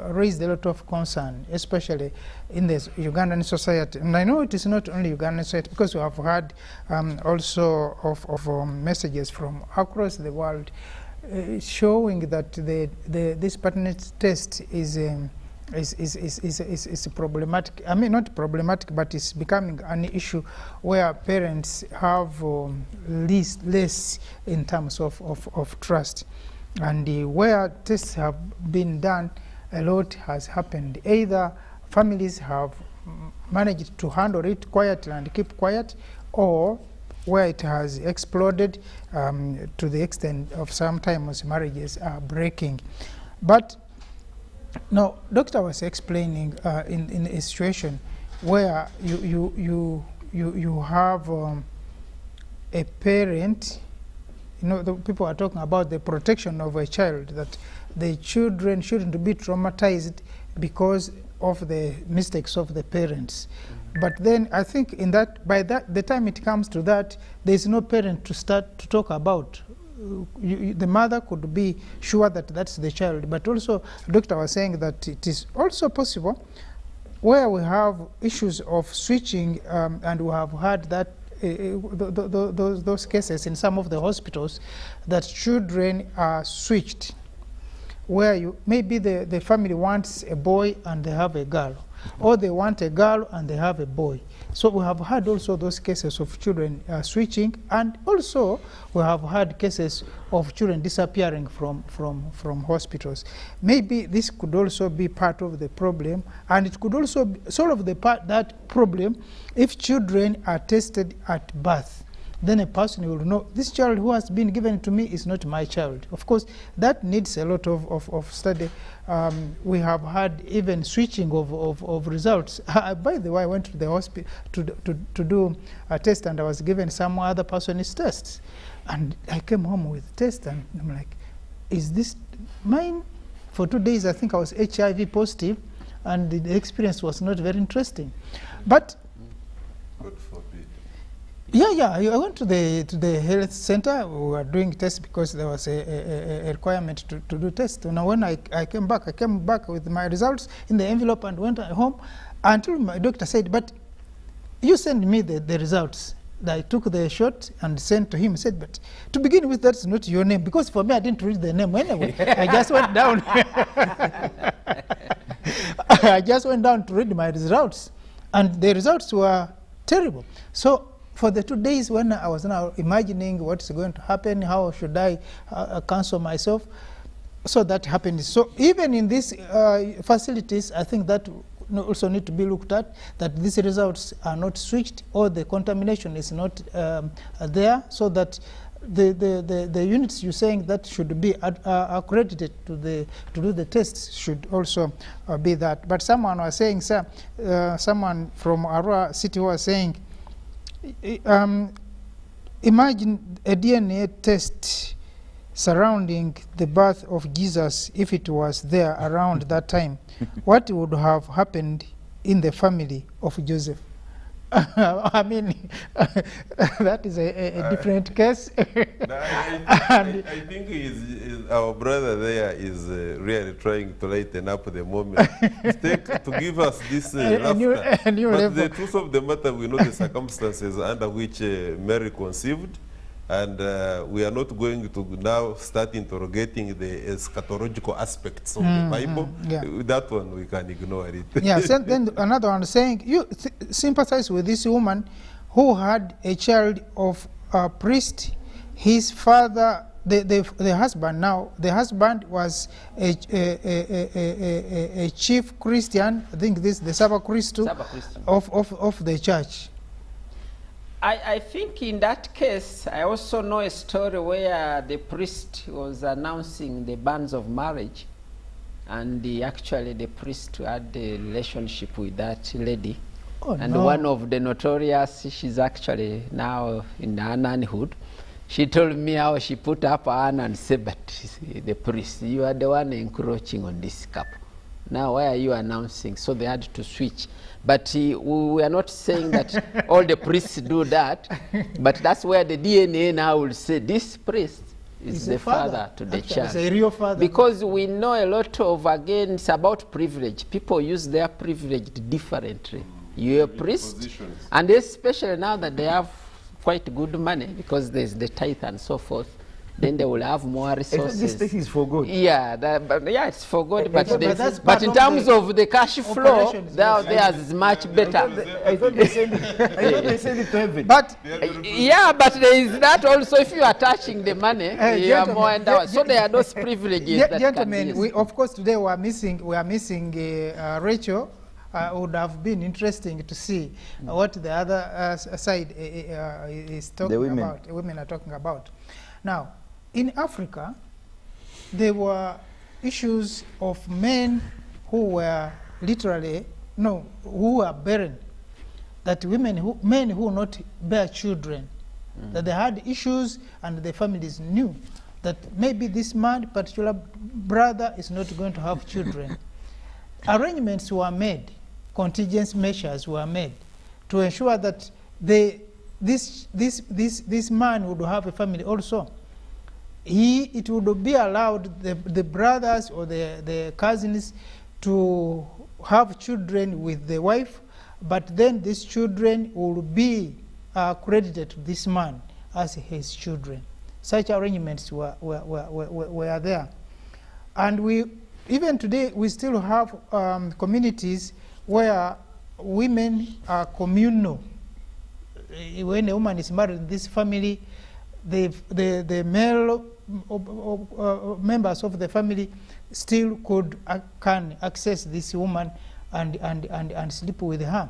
Speaker 1: Raised a lot of concern, especially in the Ugandan society. And I know it is not only Ugandan society, because we have heard also of messages from across the world showing that this paternity test is problematic. I mean, not problematic, but it's becoming an issue where parents have less in terms of trust. And where tests have been done, a lot has happened. Either families have managed to handle it quietly and keep quiet, or where it has exploded to the extent of sometimes marriages are breaking. But now, doctor was explaining in a situation where you have a parent, you know, the people are talking about the protection of a child, that the children shouldn't be traumatized because of the mistakes of the parents. But then I think in that, by the time it comes to that, there is no parent to start to talk about. The mother could be sure that that's the child, but also the doctor was saying that it is also possible where we have issues of switching, and we have had that those cases in some of the hospitals, that children are switched, where maybe the family wants a boy and they have a girl, or they want a girl and they have a boy. So we have had also those cases of children switching, and also we have had cases of children disappearing from hospitals. Maybe this could also be part of the problem, and it could also solve that problem if children are tested at birth. Then a person will know, this child who has been given to me is not my child. Of course, that needs a lot of study. We have had even switching of results. By the way, I went to the hospital to do a test, and I was given some other person's tests. And I came home with a test, and I'm like, is this mine? For 2 days, I think I was HIV positive, and the experience was not very interesting. But yeah, I went to the health center. We were doing tests because there was a requirement to do tests. Now when I came back with my results in the envelope and went home until my doctor said, but you send me the results. I took the shot and sent to him. He said, but to begin with, that's not your name, because for me, I didn't read the name anyway. I just went down. I just went down to read my results, and the results were terrible. So for the 2 days when I was now imagining what's going to happen, how should I counsel myself, so that happened. So even in these facilities, I think that also need to be looked at, that these results are not switched, or the contamination is not there, so that the units you're saying that should be accredited to do the tests should also be that. But someone was saying, sir, someone from Arua City was saying, imagine a DNA test surrounding the birth of Jesus, if it was there around that time. What would have happened in the family of Joseph? I mean, that is a different case.
Speaker 3: I think our brother there is really trying to lighten up the moment, to give us this laughter. But the truth of the matter, we know the circumstances under which Mary conceived, and we are not going to now start interrogating the eschatological aspects of the Bible. Yeah. That one we can ignore it.
Speaker 1: Yes, and then another one saying, you sympathize with this woman who had a child of a priest. His father, the husband now, the husband was a chief Christian, I think this the Saba Christu of the church.
Speaker 4: I think in that case, I also know a story where the priest was announcing the banns of marriage, and actually the priest had a relationship with that lady. Oh, and no. One of the notorious, she's actually now in her nannyhood, she told me how she put up her hand and said, but the priest, you are the one encroaching on this couple. Now why are you announcing? So they had to switch. But we are not saying that all the priests do that, but that's where the DNA now will say this priest is the father to the child.
Speaker 1: It's a real father.
Speaker 4: Because we know a lot of, again, it's about privilege. People use their privilege differently. You're a priest, and especially now that they have quite good money, because there's the tithe and so forth, then they will have more resources.
Speaker 5: This thing is for good.
Speaker 4: Yeah, yeah, it's for good, but in terms of the cash flow, theirs is much better.
Speaker 5: I thought they send it to heaven.
Speaker 1: But
Speaker 4: yeah, but there is that also. If you are touching the money, you are more endowed. So there are those privileges. That
Speaker 1: gentlemen, we, of course, today we are missing Rachel. Would have been interesting to see what the other side is talking about. Women are talking about. Now, in Africa, there were issues of men who were literally, who were barren. That men who not bear children, that they had issues and the families knew that maybe this man, particular brother, is not going to have children. Arrangements were made, contingency measures were made to ensure that this man would have a family also. It would be allowed the brothers or the cousins to have children with the wife, but then these children will be credited to this man as his children. Such arrangements were there. And even today, we still have communities where women are communal. When a woman is married in this family, the male members of the family still can access this woman and sleep with her.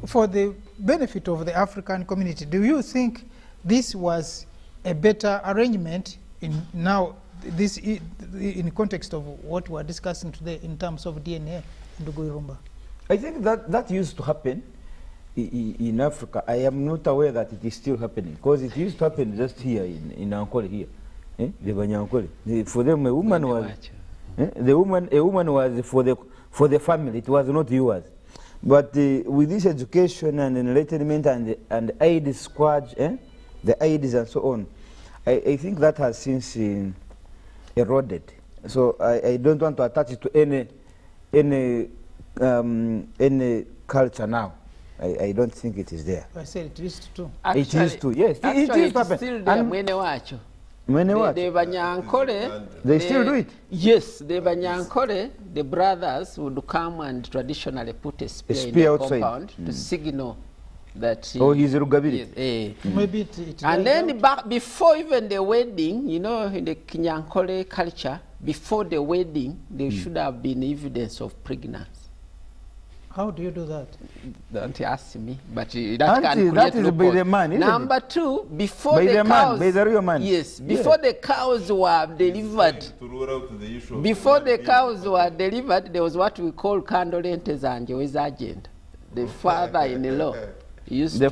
Speaker 1: For the benefit of the African community, do you think this was a better arrangement in context of what we're discussing today in terms of DNA and Guyurumba?
Speaker 5: I think that used to happen in Africa. I am not aware that it is still happening, because it used to happen just here in Ankole here. The Banyankole. For them, a woman was a woman was for the family. It was not yours. But with this education and enlightenment and aid squad, the aids and so on, I think that has since eroded. So I don't want to attach it to any culture now. I don't think it is there.
Speaker 1: I said it used to.
Speaker 5: Actually, it used to, yes.
Speaker 4: Actually,
Speaker 5: it used to happen.
Speaker 4: Still there, the Banyankole,
Speaker 5: they still do it?
Speaker 4: Yes, the Banyankole, the brothers would come and traditionally put a spear in the
Speaker 5: outside
Speaker 4: compound to signal that
Speaker 5: he's Rugabiri.
Speaker 1: Maybe
Speaker 4: and then before even the wedding, you know, in the Kinyankole culture, before the wedding, there should have been evidence of pregnancy.
Speaker 1: How do you do that?
Speaker 4: Don't ask me, but
Speaker 5: that is by the man, isn't
Speaker 4: Number
Speaker 5: it?
Speaker 4: two, before
Speaker 5: by
Speaker 4: the cows,
Speaker 5: by the real man.
Speaker 4: Yes, before the cows were delivered, before the cows were delivered, there was what we call Kandolentes and Joey's agent, the father-in-law. Used to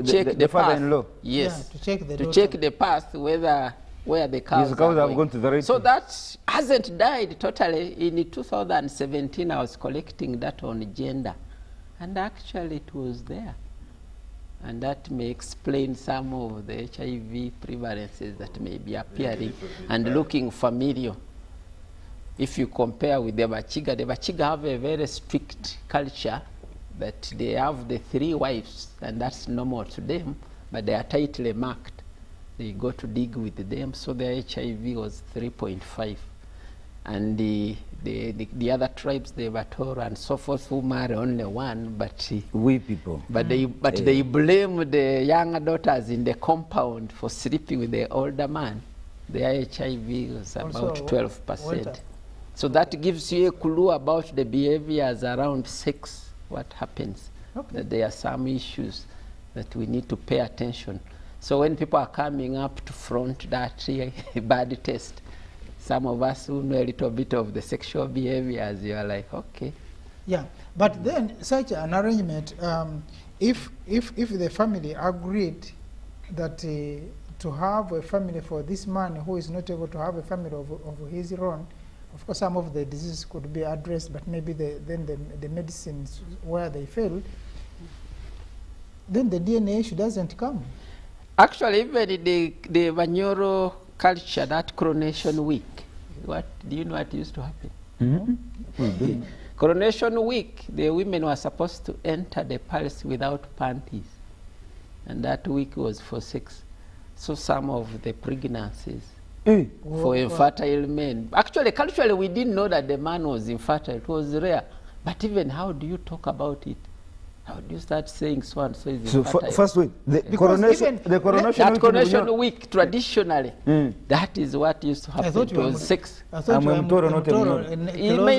Speaker 4: check the
Speaker 5: father-in-law.
Speaker 4: Yes,
Speaker 1: yeah, to
Speaker 4: check the path where the cows are going.
Speaker 5: To the right.
Speaker 4: So that hasn't died totally. In 2017, I was collecting that on gender, and actually it was there. And that may explain some of the HIV prevalences that may be appearing and looking familiar. If you compare with the Bachiga have a very strict culture that they have the 3 wives, and that's normal to them, but they are tightly marked. They go to dig with them, so their HIV was 3.5. And the other tribes, the Batoro and so forth, who marry only 1, but
Speaker 5: we people.
Speaker 4: But they blame the younger daughters in the compound for sleeping with the older man. Their HIV was about 12%. So that gives you a clue about the behaviors around sex, what happens. Okay. That there are some issues that we need to pay attention. So when people are coming up to front that bad test, some of us who know a little bit of the sexual behaviors, you are like, okay.
Speaker 1: Yeah, but then such an arrangement, if the family agreed that to have a family for this man who is not able to have a family of his own, of course some of the diseases could be addressed, but maybe then the medicines where they failed, then the DNA issue doesn't come.
Speaker 4: Actually, even in the Banyoro culture, that coronation week, do you know what used to happen?
Speaker 5: Mm-hmm.
Speaker 4: Coronation week, the women were supposed to enter the palace without panties. And that week was for sex. So some of the pregnancies for infertile men. Actually, culturally, we didn't know that the man was infertile. It was rare. But even how do you talk about it? How do you start saying so and so is infertile?
Speaker 5: First week, the
Speaker 4: coronation week traditionally, that is what used to happen. It was sex.
Speaker 1: He
Speaker 4: may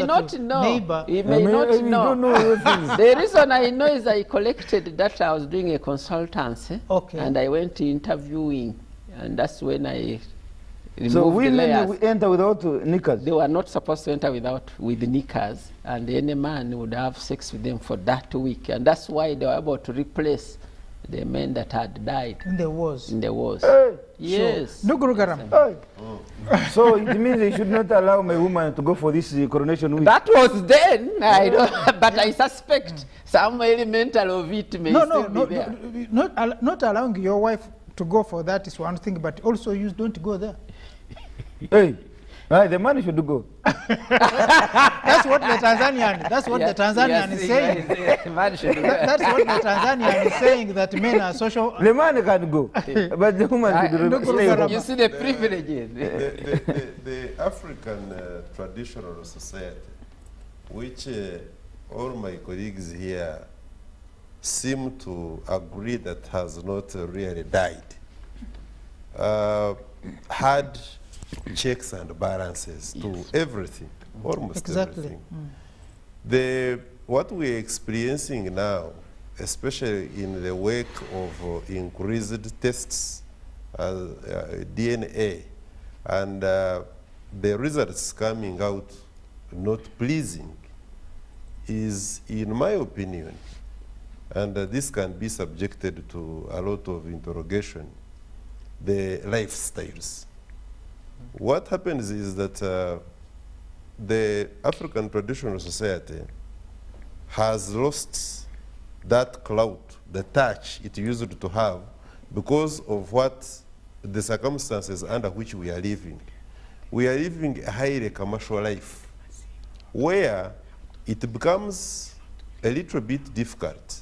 Speaker 4: not know. He may not know. The reason I know is I collected that. I was doing a consultancy, and I went to interviewing, and that's when I
Speaker 5: So women enter without knickers?
Speaker 4: They were not supposed to enter with knickers, and any man would have sex with them for that week, and that's why they were able to replace the men that had died
Speaker 1: In the wars.
Speaker 4: in the wars.
Speaker 5: Hey.
Speaker 4: Yes.
Speaker 1: Nugurugaram.
Speaker 5: Hey. So it means they should not allow my woman to go for this coronation week.
Speaker 4: That was then, I don't, but I suspect some elemental of it may still be there.
Speaker 1: Not allowing your wife to go for that is one thing, but also you don't go there.
Speaker 5: Hey, the man should go.
Speaker 1: That's what the Tanzanian. That's what the Tanzanian is saying. That's what the Tanzanian is saying, that men are social.
Speaker 5: The man can go, but the woman should stay home.
Speaker 4: You see the privileges.
Speaker 3: The African traditional society, which all my colleagues here seem to agree that has not really died, had checks and balances to everything, almost everything. What we're experiencing now, especially in the wake of increased tests, DNA, and the results coming out not pleasing, is, in my opinion, and this can be subjected to a lot of interrogation, the lifestyles. What happens is that the African traditional society has lost that clout, the touch it used to have, because of what the circumstances under which we are living. We are living a highly commercial life, where it becomes a little bit difficult,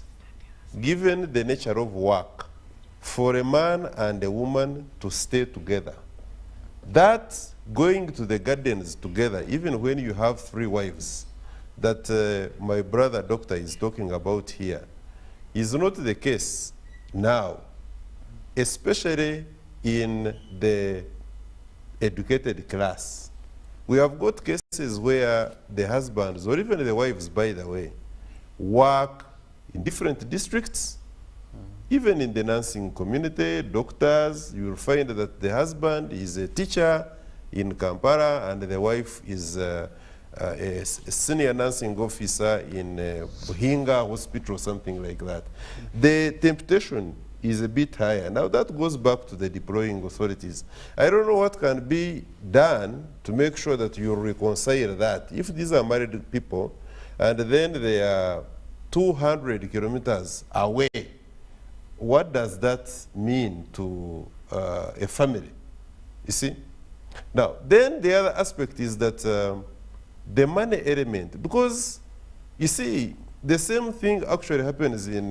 Speaker 3: given the nature of work, for a man and a woman to stay together. That going to the gardens together, even when you have 3 wives, that my brother doctor is talking about here, is not the case now, especially in the educated class. We have got cases where the husbands, or even the wives, by the way, work in different districts. Even in the nursing community, doctors, you will find that the husband is a teacher in Kampala and the wife is a senior nursing officer in Buhinga Hospital, something like that. The temptation is a bit higher. Now that goes back to the deploying authorities. I don't know what can be done to make sure that you reconcile that. If these are married people and then they are 200 kilometers away, what does that mean to a family? You see? Now, then the other aspect is that the money element, because you see, the same thing actually happens in,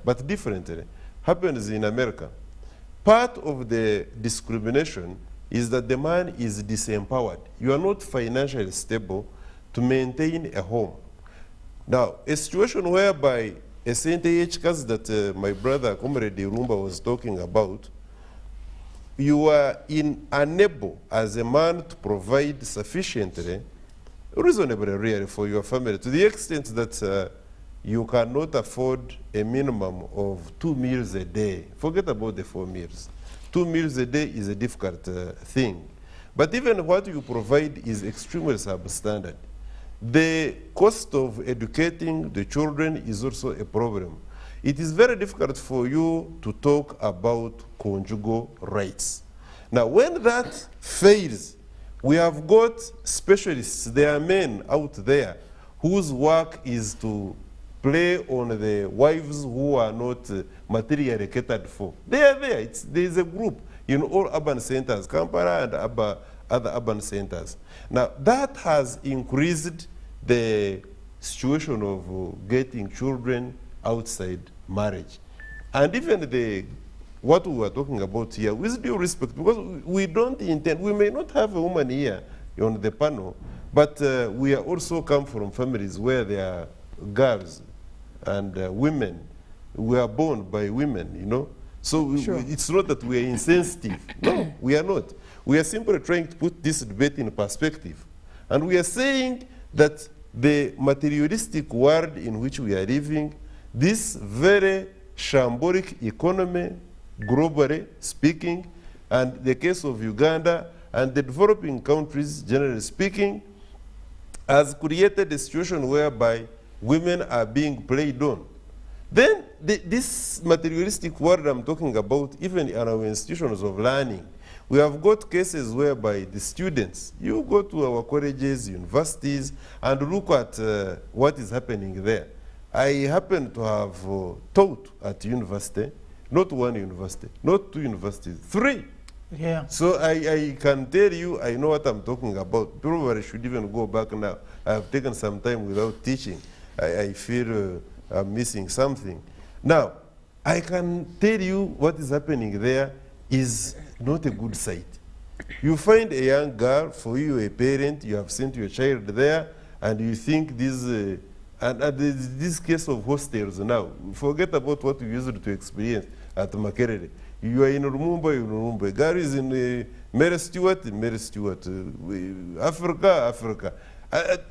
Speaker 3: but differently, happens in America. Part of the discrimination is that the man is disempowered. You are not financially stable to maintain a home. Now, a situation whereby a St. H case that my brother, Comrade Rumba, was talking about, you are unable as a man to provide sufficiently, reasonably really, for your family, to the extent that you cannot afford a minimum of 2 meals a day. Forget about the 4 meals. 2 meals a day is a difficult thing. But even what you provide is extremely substandard. The cost of educating the children is also a problem. It is very difficult for you to talk about conjugal rights. Now, when that fails, we have got specialists. There are men out there whose work is to play on the wives who are not materially catered for. They are there. There is a group in all urban centers, Kampala and other urban centers. Now, that has increased the situation of getting children outside marriage. And even what we were talking about here, with due respect, because we don't intend, we may not have a woman here on the panel, but we are also come from families where there are girls and women. We are born by women, you know. So it's not that we are insensitive. No, we are not. We are simply trying to put this debate in perspective. And we are saying that the materialistic world in which we are living, this very shambolic economy, globally speaking, and the case of Uganda and the developing countries, generally speaking, has created a situation whereby women are being played on. Then this materialistic world I'm talking about, even in our institutions of learning, we have got cases whereby the students, you go to our colleges, universities, and look at what is happening there. I happen to have taught at university, not one university, not two universities, 3.
Speaker 1: Yeah.
Speaker 3: So I can tell you, I know what I'm talking about. Probably I should even go back now. I have taken some time without teaching. I feel I'm missing something. Now, I can tell you what is happening there is not a good sight. You find a young girl, for you a parent, you have sent your child there, and you think this, this case of hostels now, forget about what we used to experience at Makerere. You are in Rumumba, girl is in Mary Stewart, Africa.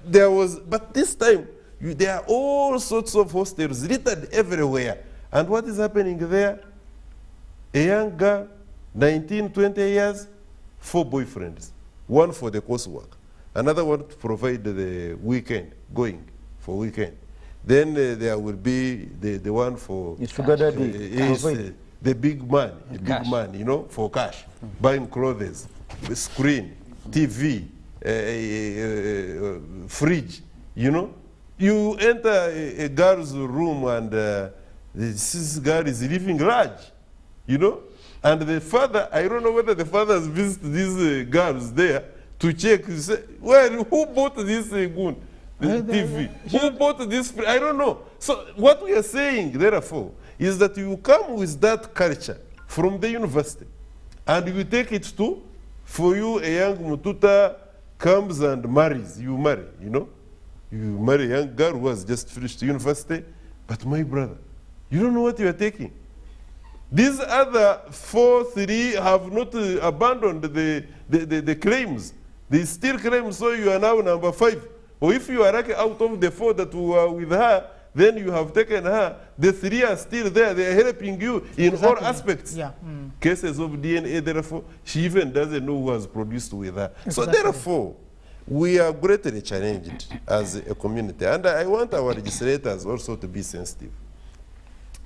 Speaker 3: There was, but this time, there are all sorts of hostels littered everywhere. And what is happening there? A young girl, 19, 20 years, 4 boyfriends. One for the coursework, another one to provide the weekend, going for weekend. Then there will be the one for the big man, you know, for cash, buying clothes, screen, TV, fridge, you know. You enter a girl's room and this girl is living large, you know. And the father, I don't know whether the father has visited these girls there to check, say, well, who bought this good TV? Who bought this? I don't know. So what we are saying, therefore, is that you come with that culture from the university and you take it to, for you, a young Mututa comes and marries, you marry, you know. You marry a young girl who has just finished university, but my brother, you don't know what you are taking. These other 3 have not abandoned the claims. They still claim, so you are now number 5. Or if you are like out of the 4 that were with her, then you have taken her. The 3 are still there. They are helping you in all aspects.
Speaker 1: Yeah.
Speaker 3: Cases of DNA, therefore, she even doesn't know who has produced with her.
Speaker 1: Exactly.
Speaker 3: So therefore, we are greatly challenged as a community. And I want our legislators also to be sensitive.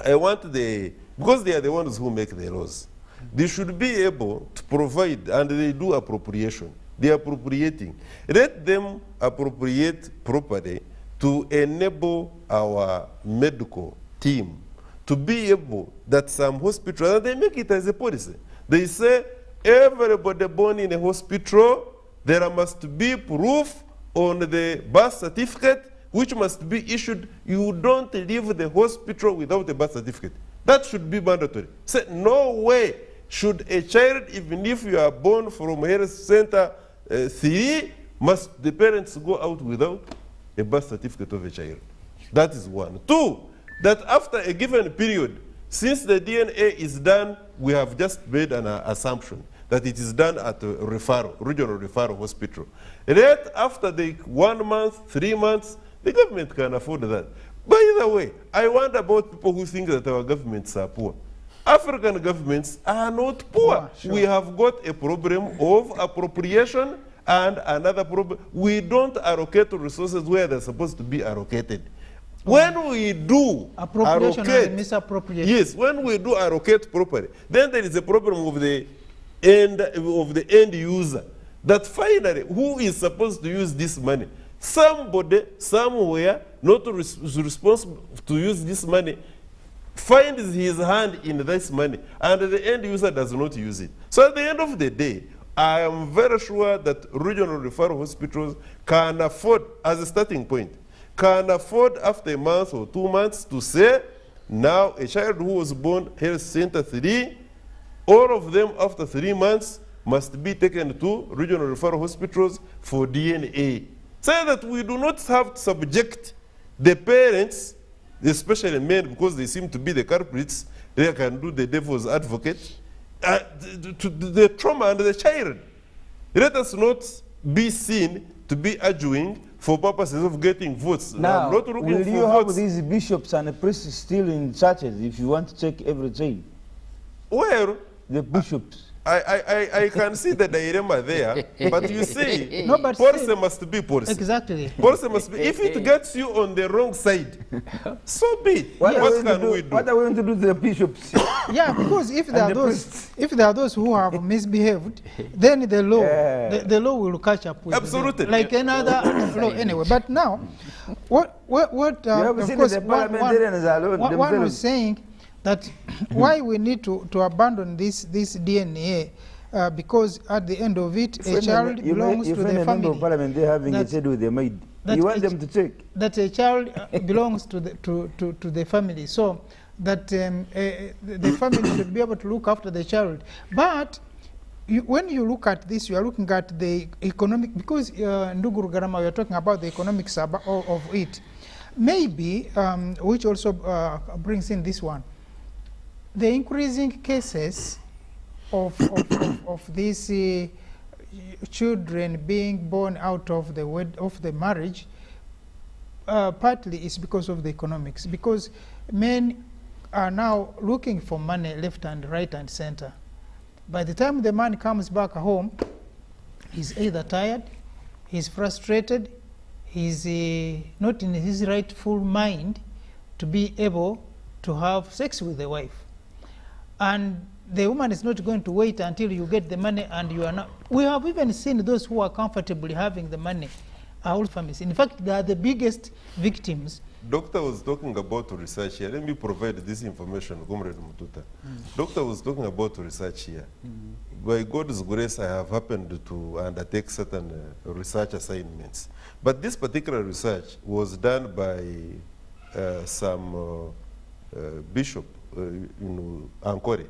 Speaker 3: I want because they are the ones who make the laws, they should be able to provide, and they do appropriation. They are appropriating. Let them appropriate properly to enable our medical team to be able that some hospitals, and they make it as a policy. They say everybody born in a hospital, there must be proof on the birth certificate which must be issued. You don't leave the hospital without a birth certificate. That should be mandatory. Say, no way should a child, even if you are born from health center 3, must the parents go out without a birth certificate of a child. That is 1. 2, that after a given period, since the DNA is done, we have just made an assumption that it is done at a regional referral hospital. Yet after the 1 month, 3 months, the government can afford that. By the way, I wonder about people who think that our governments are poor. African governments are not poor. Sure. We have got a problem of appropriation and another problem. We don't allocate resources where they're supposed to be allocated. When we do
Speaker 1: appropriation
Speaker 3: allocate,
Speaker 1: and misappropriation.
Speaker 3: yes, when we do allocate properly, then there is a problem of the end user. That finally, who is supposed to use this money? Somebody, somewhere, not responsible to use this money, finds his hand in this money, and the end user does not use it. So at the end of the day, I am very sure that regional referral hospitals can afford, as a starting point, can afford after a month or 2 months to say, now a child who was born health center 3, all of them after 3 months must be taken to regional referral hospitals for DNA. Say that we do not have to subject the parents, especially men, because they seem to be the culprits, they can do the devil's advocate, to the trauma and the child. Let us not be seen to be arguing for purposes of getting votes.
Speaker 5: Now,
Speaker 3: not looking
Speaker 5: will
Speaker 3: for
Speaker 5: you
Speaker 3: votes.
Speaker 5: have these bishops and priests still in churches if you want to check every child?
Speaker 3: Well,
Speaker 5: the bishops.
Speaker 3: I can see the dilemma there, but you see,
Speaker 1: No, but
Speaker 3: policy
Speaker 1: still-
Speaker 3: must be policy.
Speaker 1: Exactly.
Speaker 3: Policy must be, if it gets you on the wrong side, so be it. What can we do?
Speaker 5: What are we going to do to the bishops?
Speaker 1: Yeah, because if there
Speaker 5: And
Speaker 1: are
Speaker 5: the
Speaker 1: those,
Speaker 5: priests.
Speaker 1: if there are those who have misbehaved, then the law,
Speaker 5: Yeah.
Speaker 1: the law will catch up with
Speaker 3: Absolutely.
Speaker 1: them, like another law anyway. But now, what
Speaker 5: You have
Speaker 1: of
Speaker 5: seen
Speaker 1: course,
Speaker 5: the parliamentarians alone
Speaker 1: one was
Speaker 5: themselves.
Speaker 1: saying that why we need to abandon this DNA. Because at the end of it, a child belongs to the
Speaker 5: member of
Speaker 1: family.
Speaker 5: parliament, they're having a
Speaker 1: That's-
Speaker 5: chat with their maid.
Speaker 1: that
Speaker 5: You want
Speaker 1: a-
Speaker 5: them to check.
Speaker 1: That a child belongs to the family, so that the family should be able to look after the child. But when you look at this, you are looking at the economic, because Nduguru Garama, we are talking about the economics of it. Maybe, which also brings in this one, the increasing cases of these children being born out of the marriage, partly is because of the economics, because men are now looking for money left and right and center. By the time the man comes back home, he's either tired, he's frustrated, he's not in his rightful mind to be able to have sex with the wife. And the woman is not going to wait until you get the money and you are not. We have even seen those who are comfortably having the money, our families. In fact, they are the biggest victims.
Speaker 3: Doctor was talking about research here. Let me provide this information, Comrade Mututa. Doctor was talking about research here. By God's grace, I have happened to undertake certain research assignments. But this particular research was done by some bishop in Ankore.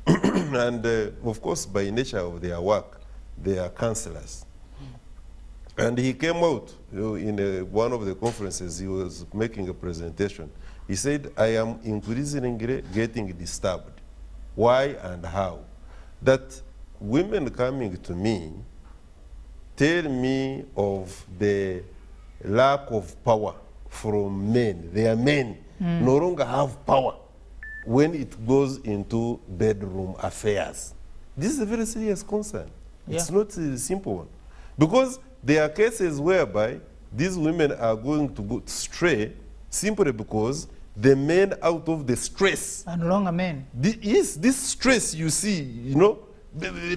Speaker 3: And of course, by nature of their work, they are counselors. And he came out in one of the conferences, he was making a presentation. He said, I am increasingly getting disturbed. Why and how? That women coming to me tell me of the lack of power from men. Their men no longer have power when it goes into bedroom affairs. This is a very serious concern.
Speaker 1: Yeah.
Speaker 3: It's not a simple one. Because there are cases whereby these women are going to go stray simply because the men, out of the stress.
Speaker 1: And longer men.
Speaker 3: Yes, this stress you see, you know,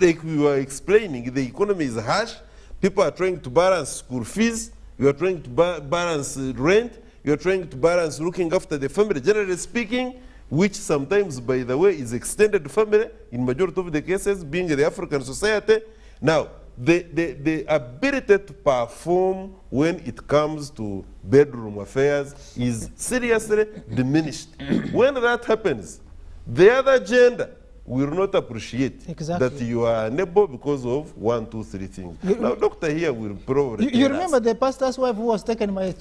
Speaker 3: like we were explaining, the economy is harsh. People are trying to balance school fees. You are trying to balance rent. You are trying to balance looking after the family, generally speaking, which sometimes, by the way, is extended family in majority of the cases, being the African society. Now, the ability to perform when it comes to bedroom affairs is seriously diminished. When that happens, the other gender will not appreciate
Speaker 1: Exactly.
Speaker 3: that you are unable because of 1, 2, 3 things. Now, doctor here will probably
Speaker 1: You
Speaker 3: tell
Speaker 1: remember
Speaker 3: us.
Speaker 1: the pastor's wife who was taken by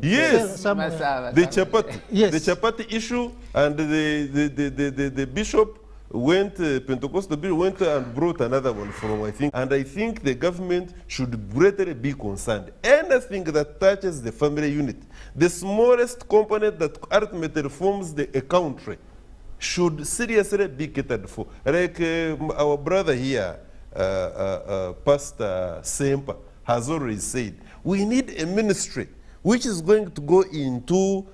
Speaker 3: Yes,
Speaker 1: somewhere.
Speaker 3: the chapati,
Speaker 1: Yes.
Speaker 3: the chapati issue, and the bishop went, Pentecostal bishop went and brought another one from, I think, and I think the government should greatly be concerned. Anything that touches the family unit, the smallest component that ultimately forms a country, should seriously be catered for. Like our brother here, Pastor Sempa, has already said, we need a ministry which is going to go into,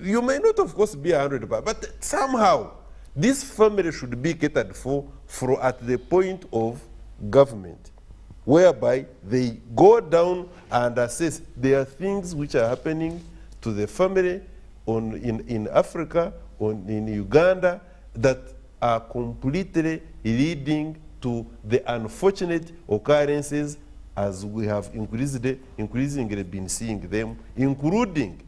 Speaker 3: you may not of course be 100%, but somehow this family should be catered for at the point of government, whereby they go down and assess there are things which are happening to the family in Africa, in Uganda, that are completely leading to the unfortunate occurrences as we have increasingly been seeing them, including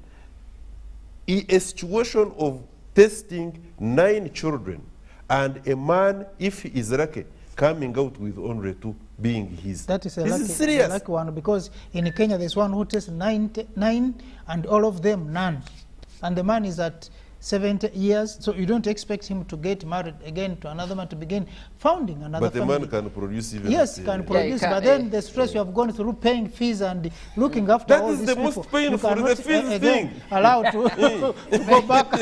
Speaker 3: a situation of testing 9 children and a man, if he is lucky, coming out with only 2 being his.
Speaker 1: That is a
Speaker 3: this
Speaker 1: lucky,
Speaker 3: is serious.
Speaker 1: lucky one, because in Kenya there's one who tests 9 and all of them none. And the man is at 70 years, so you don't expect him to get married again to another man to begin founding another
Speaker 3: family. But the man can produce even.
Speaker 1: Yes, can produce, but then the stress you have gone through paying fees and looking after all these people.
Speaker 3: That is the most painful, the fees thing.
Speaker 1: Allowed to go back.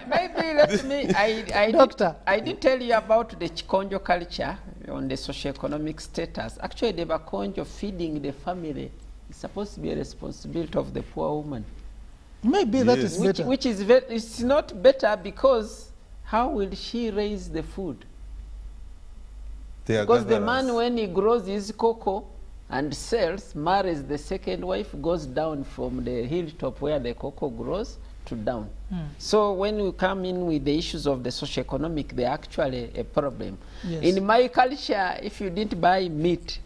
Speaker 4: Maybe let me, I did tell you about the Chikonjo culture on the socioeconomic status. Actually, the Bakonjo feeding the family is supposed to be a responsibility of the poor woman.
Speaker 1: Maybe that is better.
Speaker 4: Which is it's not better, because how will she raise the food? Because the man, when he grows his cocoa and sells, marries the second wife, goes down from the hilltop where the cocoa grows to down. So when we come in with the issues of the socioeconomic, they're actually a problem. Yes. In my culture, if you didn't buy meat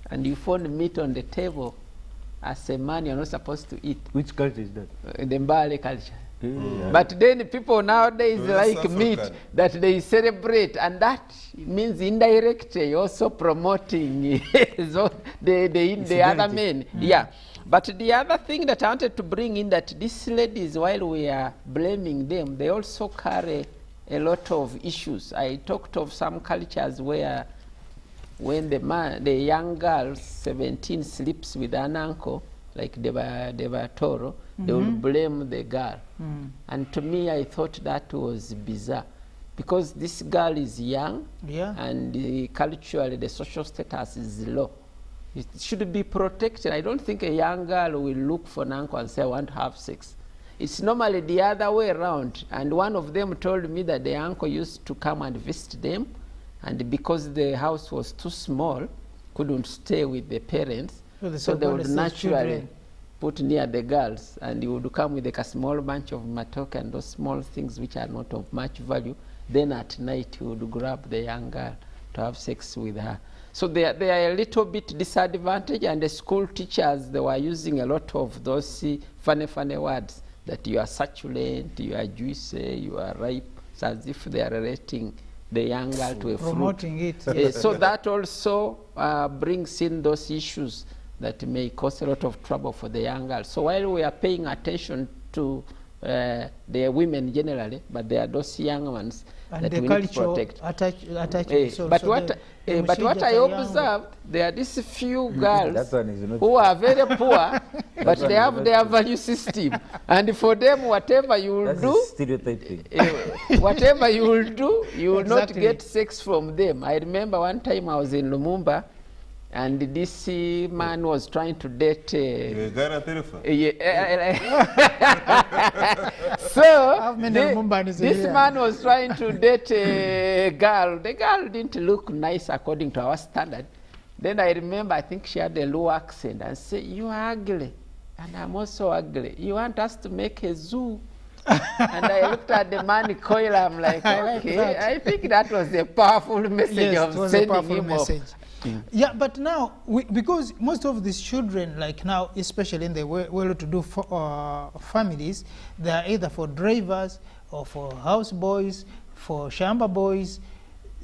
Speaker 4: and you found meat on the table, as a man, you're not supposed to eat.
Speaker 5: Which culture is that?
Speaker 4: The Mbale culture. But then people nowadays like meat that they celebrate, and that means indirectly also promoting the other men. Yeah. But the other thing that I wanted to bring in, that these ladies, while we are blaming them, they also carry a lot of issues. I talked of some cultures where when the young girl, 17, sleeps with an uncle, like Deba Toro, they would blame the girl. And to me, I thought that was bizarre, because this girl is young, and culturally the social status is low. It should be protected. I don't think a young girl will look for an uncle and say, I want to have sex. It's normally the other way around. And one of them told me that the uncle used to come and visit them, and because the house was too small, couldn't stay with the parents, so they would naturally put near the girls, and he would come with like a small bunch of matoke and those small things which are not of much value. Then at night he would grab the young girl to have sex with her. So they are a little bit disadvantaged, and the school teachers, they were using a lot of those funny words, that you are succulent, you are juicy, you are ripe, so as if they are relating the young girl to a
Speaker 1: promoting
Speaker 4: fruit.
Speaker 1: It.
Speaker 4: So that also brings in those issues that may cause a lot of trouble for the young girl. So while we are paying attention to the women generally, but there are those young ones
Speaker 1: and
Speaker 4: that
Speaker 1: the
Speaker 4: we need to protect.
Speaker 1: But
Speaker 4: what I observed, there are these few girls who are very poor, but they have their value system. And for them, whatever you will do, whatever you will do, you will not get sex from them. I remember one time I was in Lumumba, and this man was trying to date. So this man was trying to date a girl. The girl didn't look nice according to our standard. Then I remember, I think she had a low accent and said, "You are ugly, and I'm also ugly. You want us to make a zoo?" And I looked at the man coil. I'm like, okay, I think that was a powerful message of sending him off.
Speaker 1: Yeah, but now, because most of these children, like now, especially in the well-to-do families, they are either for drivers or for house boys, for shamba boys.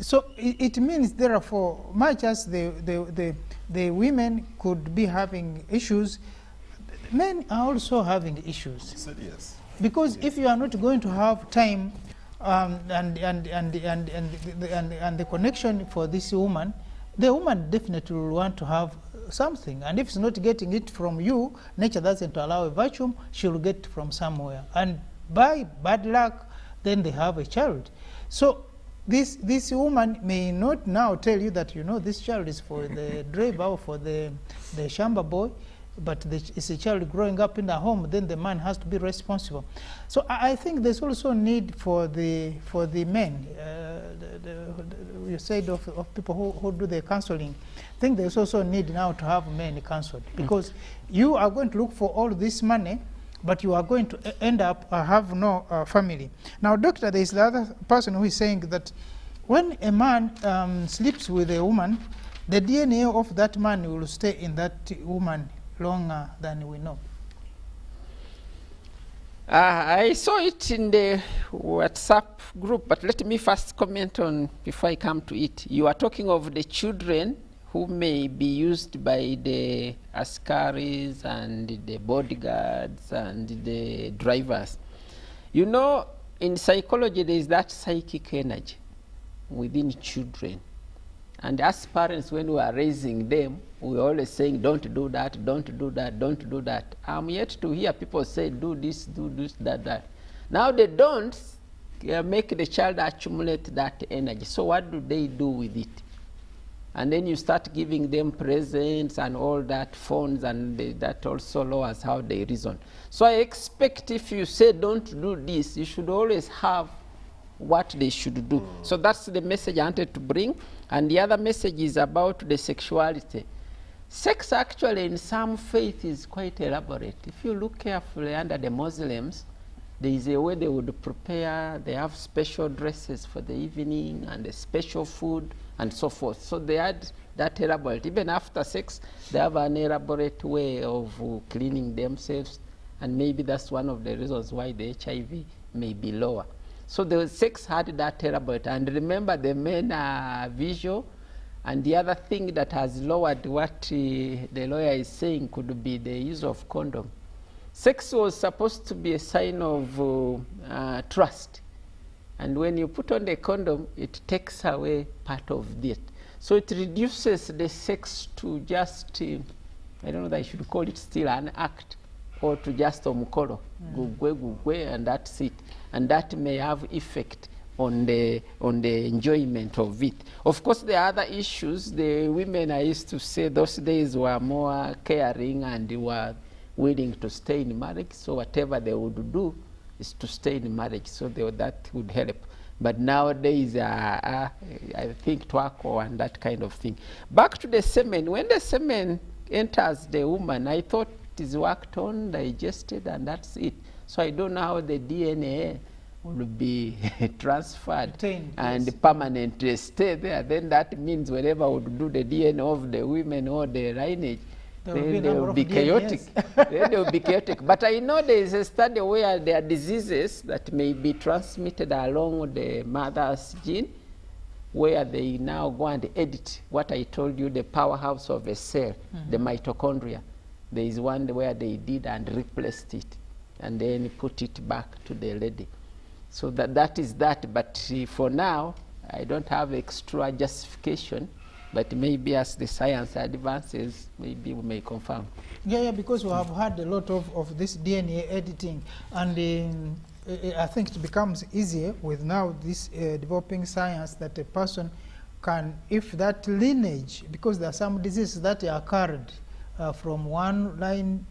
Speaker 1: So it means, therefore, much as the women could be having issues, men are also having issues.
Speaker 3: Yes.
Speaker 1: Because if you are not going to have time and the connection for this woman, the woman definitely will want to have something, and if it's not getting it from you, nature doesn't allow a vacuum, she'll get it from somewhere, and by bad luck, then they have a child. So this woman may not now tell you that, you know, this child is for the driver or for the shamba boy, but it's a child growing up in the home, then the man has to be responsible. So I think there's also need for the men. You said of people who do the counseling. I think there's also need now to have men counseled, because you are going to look for all this money, but you are going to end up have no family. Now, doctor, there is the other person who is saying that when a man sleeps with a woman, the DNA of that man will stay in that woman longer than we know.
Speaker 4: I saw it in the WhatsApp group, but let me first comment on before I come to it. You are talking of the children who may be used by the askaris and the bodyguards and the drivers. You know, in psychology, there is that psychic energy within children. And as parents, when we are raising them, we're always saying, don't do that, don't do that, don't do that. I'm yet to hear people say, do this, that. Now they don't make the child accumulate that energy. So what do they do with it? And then you start giving them presents and all that, phones, and that also lowers how they reason. So I expect if you say don't do this, you should always have what they should do. So that's the message I wanted to bring. And the other message is about the sexuality. Sex actually in some faith is quite elaborate. If you look carefully under the Muslims, there is a way they would prepare, they have special dresses for the evening and a special food and so forth. So they had that elaborate. Even after sex, they have an elaborate way of cleaning themselves, and maybe that's one of the reasons why the HIV may be lower. So the sex had that elaborate. And remember, the men are visual, and the other thing that has lowered what the lawyer is saying could be the use of condom. Sex was supposed to be a sign of trust. And when you put on the condom, it takes away part of that. So it reduces the sex to just, I don't know that I should call it still an act, or to just omukolo, gugwe, and that's it. And that may have effect on the enjoyment of it. Of course, there are other issues. The women, I used to say, those days were more caring and they were willing to stay in marriage. So whatever they would do is to stay in marriage. So that would help. But nowadays, I think tobacco and that kind of thing. Back to the semen. When the semen enters the woman, I thought it is worked on, digested, and that's it. So I don't know how the DNA will be transferred and permanently stay there. Then that means whenever would do the DNA of the women or the lineage, then they will be chaotic. Then they will be chaotic. But I know there is a study where there are diseases that may be transmitted along the mother's gene, where they now go and edit what I told you, the powerhouse of a cell, the mitochondria. There is one where they did and replaced it, and then put it back to the lady. So that is that. But for now, I don't have extra justification. But maybe as the science advances, maybe we may confirm.
Speaker 1: Yeah, because we have had a lot of this DNA editing, and I think it becomes easier with now this developing science that a person can, if that lineage, because there are some diseases that are carried from one line,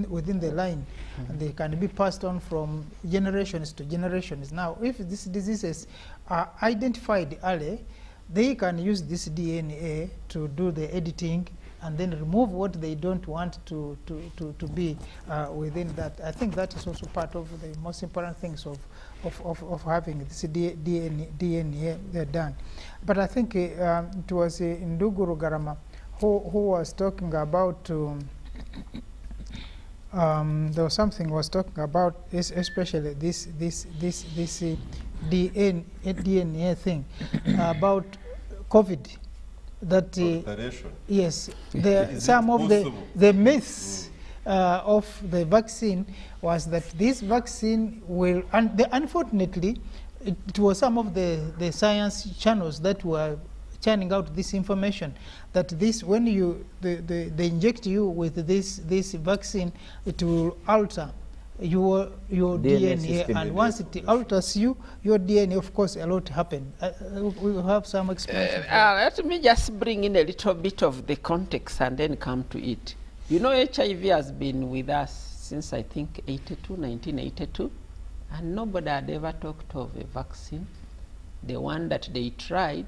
Speaker 1: within the line, and they can be passed on from generations to generations. Now, if these diseases are identified early, they can use this DNA to do the editing and then remove what they don't want to be within that. I think that is also part of the most important things of having this DNA done. But I think it was Ndugu Rugarama who was talking about, there was something was talking about, especially this DNA thing about COVID. That yes, some of the myths of the vaccine was that this vaccine will, and unfortunately, it was some of the science channels that were churning out this information, that this, when they inject you with this vaccine, it will alter your DNA, and once it alters your DNA, of course, a lot happened. We will have some explanation.
Speaker 4: Let me just bring in a little bit of the context and then come to it. You know, HIV has been with us since, I think, 1982, and nobody had ever talked of a vaccine. The one that they tried,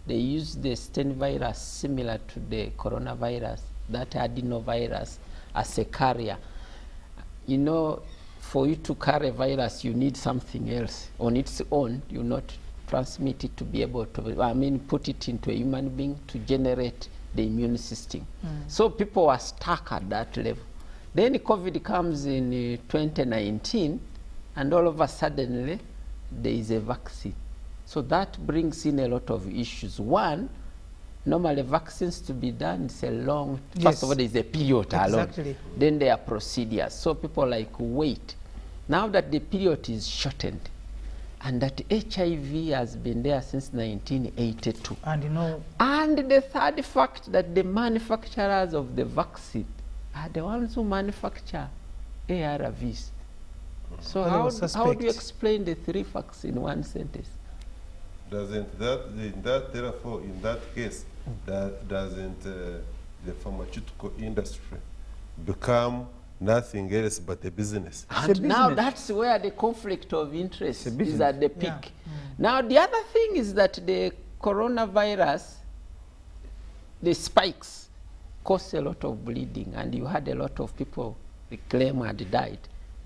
Speaker 4: they used the Sten virus similar to the coronavirus, that adenovirus, as a carrier. You know, for you to carry a virus, you need something else. On its own, you not transmit it to be able to, put it into a human being to generate the immune system. So people were stuck at that level. Then COVID comes in 2019, and all of a sudden, there is a vaccine. So that brings in a lot of issues. One, normally vaccines to be done, it's a long, first of all, there is a period alone. Then there are procedures. So people wait. Now that the period is shortened, and that HIV has been there since 1982.
Speaker 1: And you know,
Speaker 4: and the third fact, that the manufacturers of the vaccine are the ones who manufacture ARVs. So how do you explain the three facts in one sentence?
Speaker 3: Doesn't that therefore, in that case, doesn't the pharmaceutical industry become nothing else but a business?
Speaker 4: And now that's where the conflict of interest is at the peak. Yeah. Now the other thing is that the coronavirus, the spikes, cause a lot of bleeding, and you had a lot of people claim had died.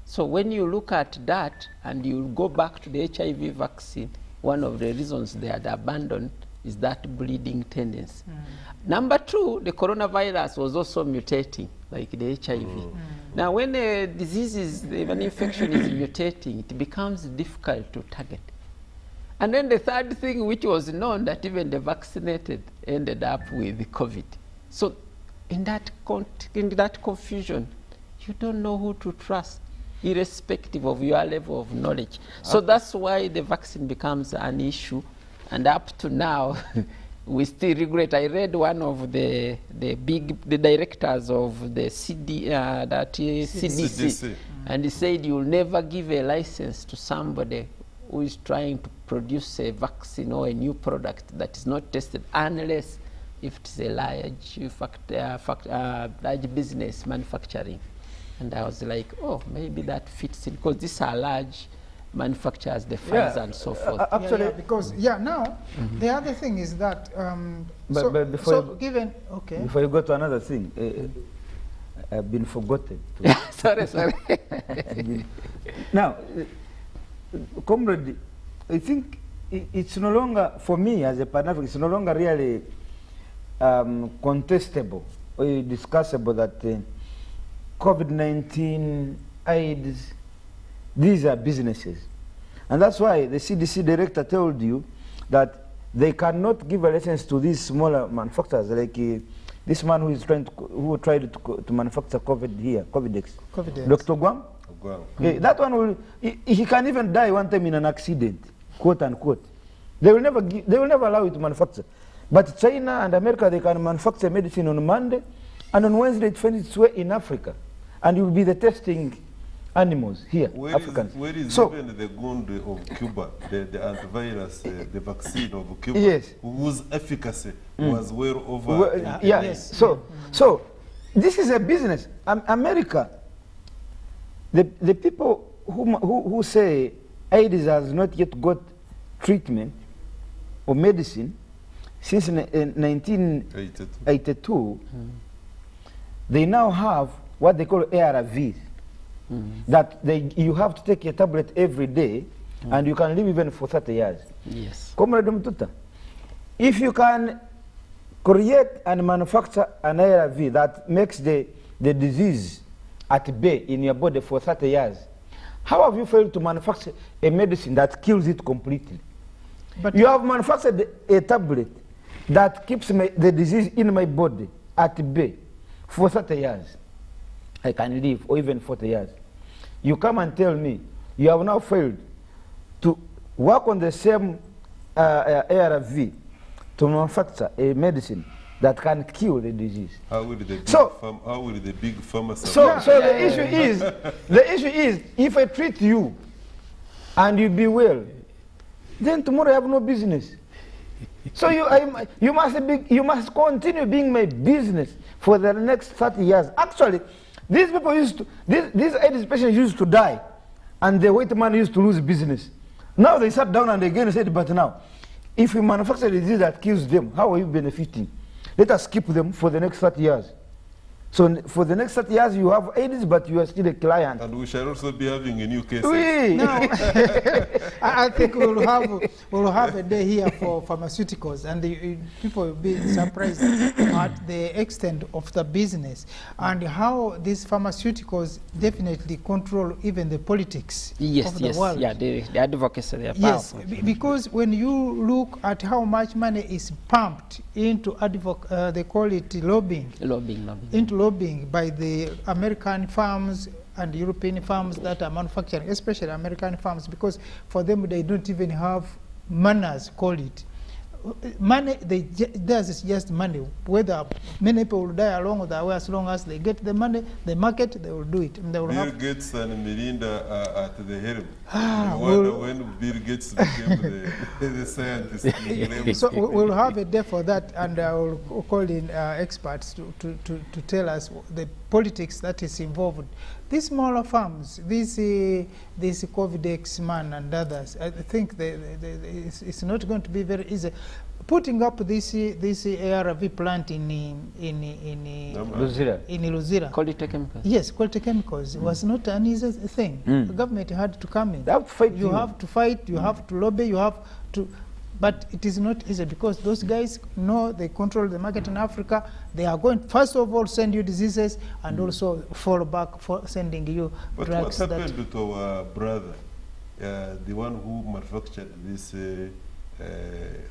Speaker 4: So when you look at that and you go back to the HIV vaccine, one of the reasons they had abandoned is that bleeding tendency. Number two, the coronavirus was also mutating, like the HIV. Now when a disease is, an infection is mutating, it becomes difficult to target. And then the third thing, which was known, that even the vaccinated ended up with COVID. So in that confusion, you don't know who to trust, irrespective of your level of knowledge. So that's why the vaccine becomes an issue. And up to now, we still regret. I read one of the directors of the CDC, and he said you'll never give a license to somebody who is trying to produce a vaccine or a new product that is not tested, unless if it's a large business manufacturing. And I was like, oh, maybe that fits in, because these are large manufacturers, the Pfizer and so forth.
Speaker 1: Actually, because now the other thing is that
Speaker 5: but before
Speaker 1: before
Speaker 5: you go to another thing, I've been forgotten.
Speaker 4: sorry.
Speaker 5: Now, comrade, I think it's no longer, for me as a Pan-African, it's no longer really contestable or discussable that COVID-19, AIDS, these are businesses. And that's why the CDC director told you that they cannot give a license to these smaller manufacturers, like this man who is who tried to manufacture Covidex. Dr. Guam? That one will, he can even die one time in an accident, quote unquote. They will never allow you to manufacture. But China and America, they can manufacture medicine on Monday, and on Wednesday it finds its way in Africa. And you will be the testing animals here, Africans.
Speaker 3: Where is even the Gund of Cuba, the antivirus, the vaccine of Cuba,
Speaker 5: yes,
Speaker 3: whose efficacy was well over.
Speaker 5: Yes. So this is a business. America, the people who say AIDS has not yet got treatment or medicine since 1982, they now have what they call ARVs. That you have to take a tablet every day, and you can live even for 30 years.
Speaker 4: Yes.
Speaker 5: Comrade Mtuta, if you can create and manufacture an ARV that makes the disease at bay in your body for 30 years, how have you failed to manufacture a medicine that kills it completely? But you have manufactured a tablet that keeps the disease in my body at bay for 30 years. I can live, or even 40 years. You come and tell me you have now failed to work on the same ARV to manufacture a medicine that can cure the disease.
Speaker 3: How will the big pharma
Speaker 5: So the issue is, if I treat you and you be well, then tomorrow I have no business. So you must continue being my business for the next 30 years. Actually, these people these AIDS patients used to die, and the white man used to lose business. Now they sat down and again said, but now, if we manufacture a disease that kills them, how are you benefiting? Let us keep them for the next 30 years. So for the next 30 years, you have AIDS, but you are still a client.
Speaker 3: And we shall also be having a new case.
Speaker 1: No, I think we'll have a day here for pharmaceuticals, and people will be surprised at the extent of the business and how these pharmaceuticals definitely control even the politics of the world.
Speaker 4: Yeah, the advocacy, they are powerful.
Speaker 1: Yes, because when you look at how much money is pumped into they call it lobbying.
Speaker 4: Lobbying.
Speaker 1: Into lobbying by the American firms and European farms that are manufacturing, especially American farms, because for them they don't even have manners, call it. Money, theirs is just money. Whether many people will die along the way, as long as they get the money, the market, they will do it. And they will
Speaker 3: Bill Gates and Melinda are at the helm. When Bill Gates became the scientist.
Speaker 1: So we'll have a day for that, and I will call in experts to tell us the politics that is involved. These smaller farms, this COVID-X man and others, I think it's not going to be very easy. Putting up this ARV plant in Luzira.
Speaker 4: Quality chemicals.
Speaker 1: Yes, quality chemicals was not an easy thing. The government had to come in.
Speaker 5: You
Speaker 1: have to fight, you have to lobby, you have to... But it is not easy because those guys know they control the market in Africa. They are going, first of all, send you diseases and also fall back for sending you drugs.
Speaker 3: What happened to our brother, the one who manufactured this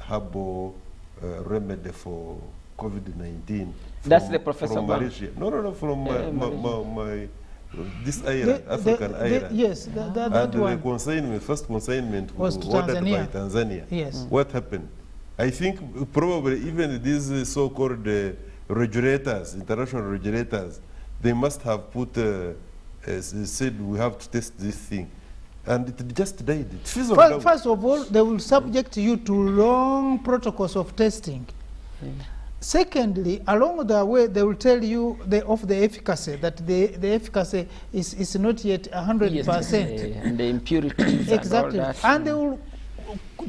Speaker 3: herbal remedy for COVID-19?
Speaker 4: That's the Professor
Speaker 3: from Malaysia. No, from my this island, African island.
Speaker 1: Yes, that one.
Speaker 3: The consignment, first consignment
Speaker 1: was to
Speaker 3: ordered
Speaker 1: Tanzania.
Speaker 3: by Tanzania.
Speaker 1: Yes.
Speaker 3: What happened? I think probably even these so-called regulators, international regulators, they must have put, said we have to test this thing. And it just died. It fizzled out.
Speaker 1: First of all, they will subject you to long protocols of testing. Secondly, along the way, they will tell you of the efficacy, that the efficacy is not yet 100%.
Speaker 4: Yes, and the impurities
Speaker 1: exactly.
Speaker 4: And all that.
Speaker 1: And they will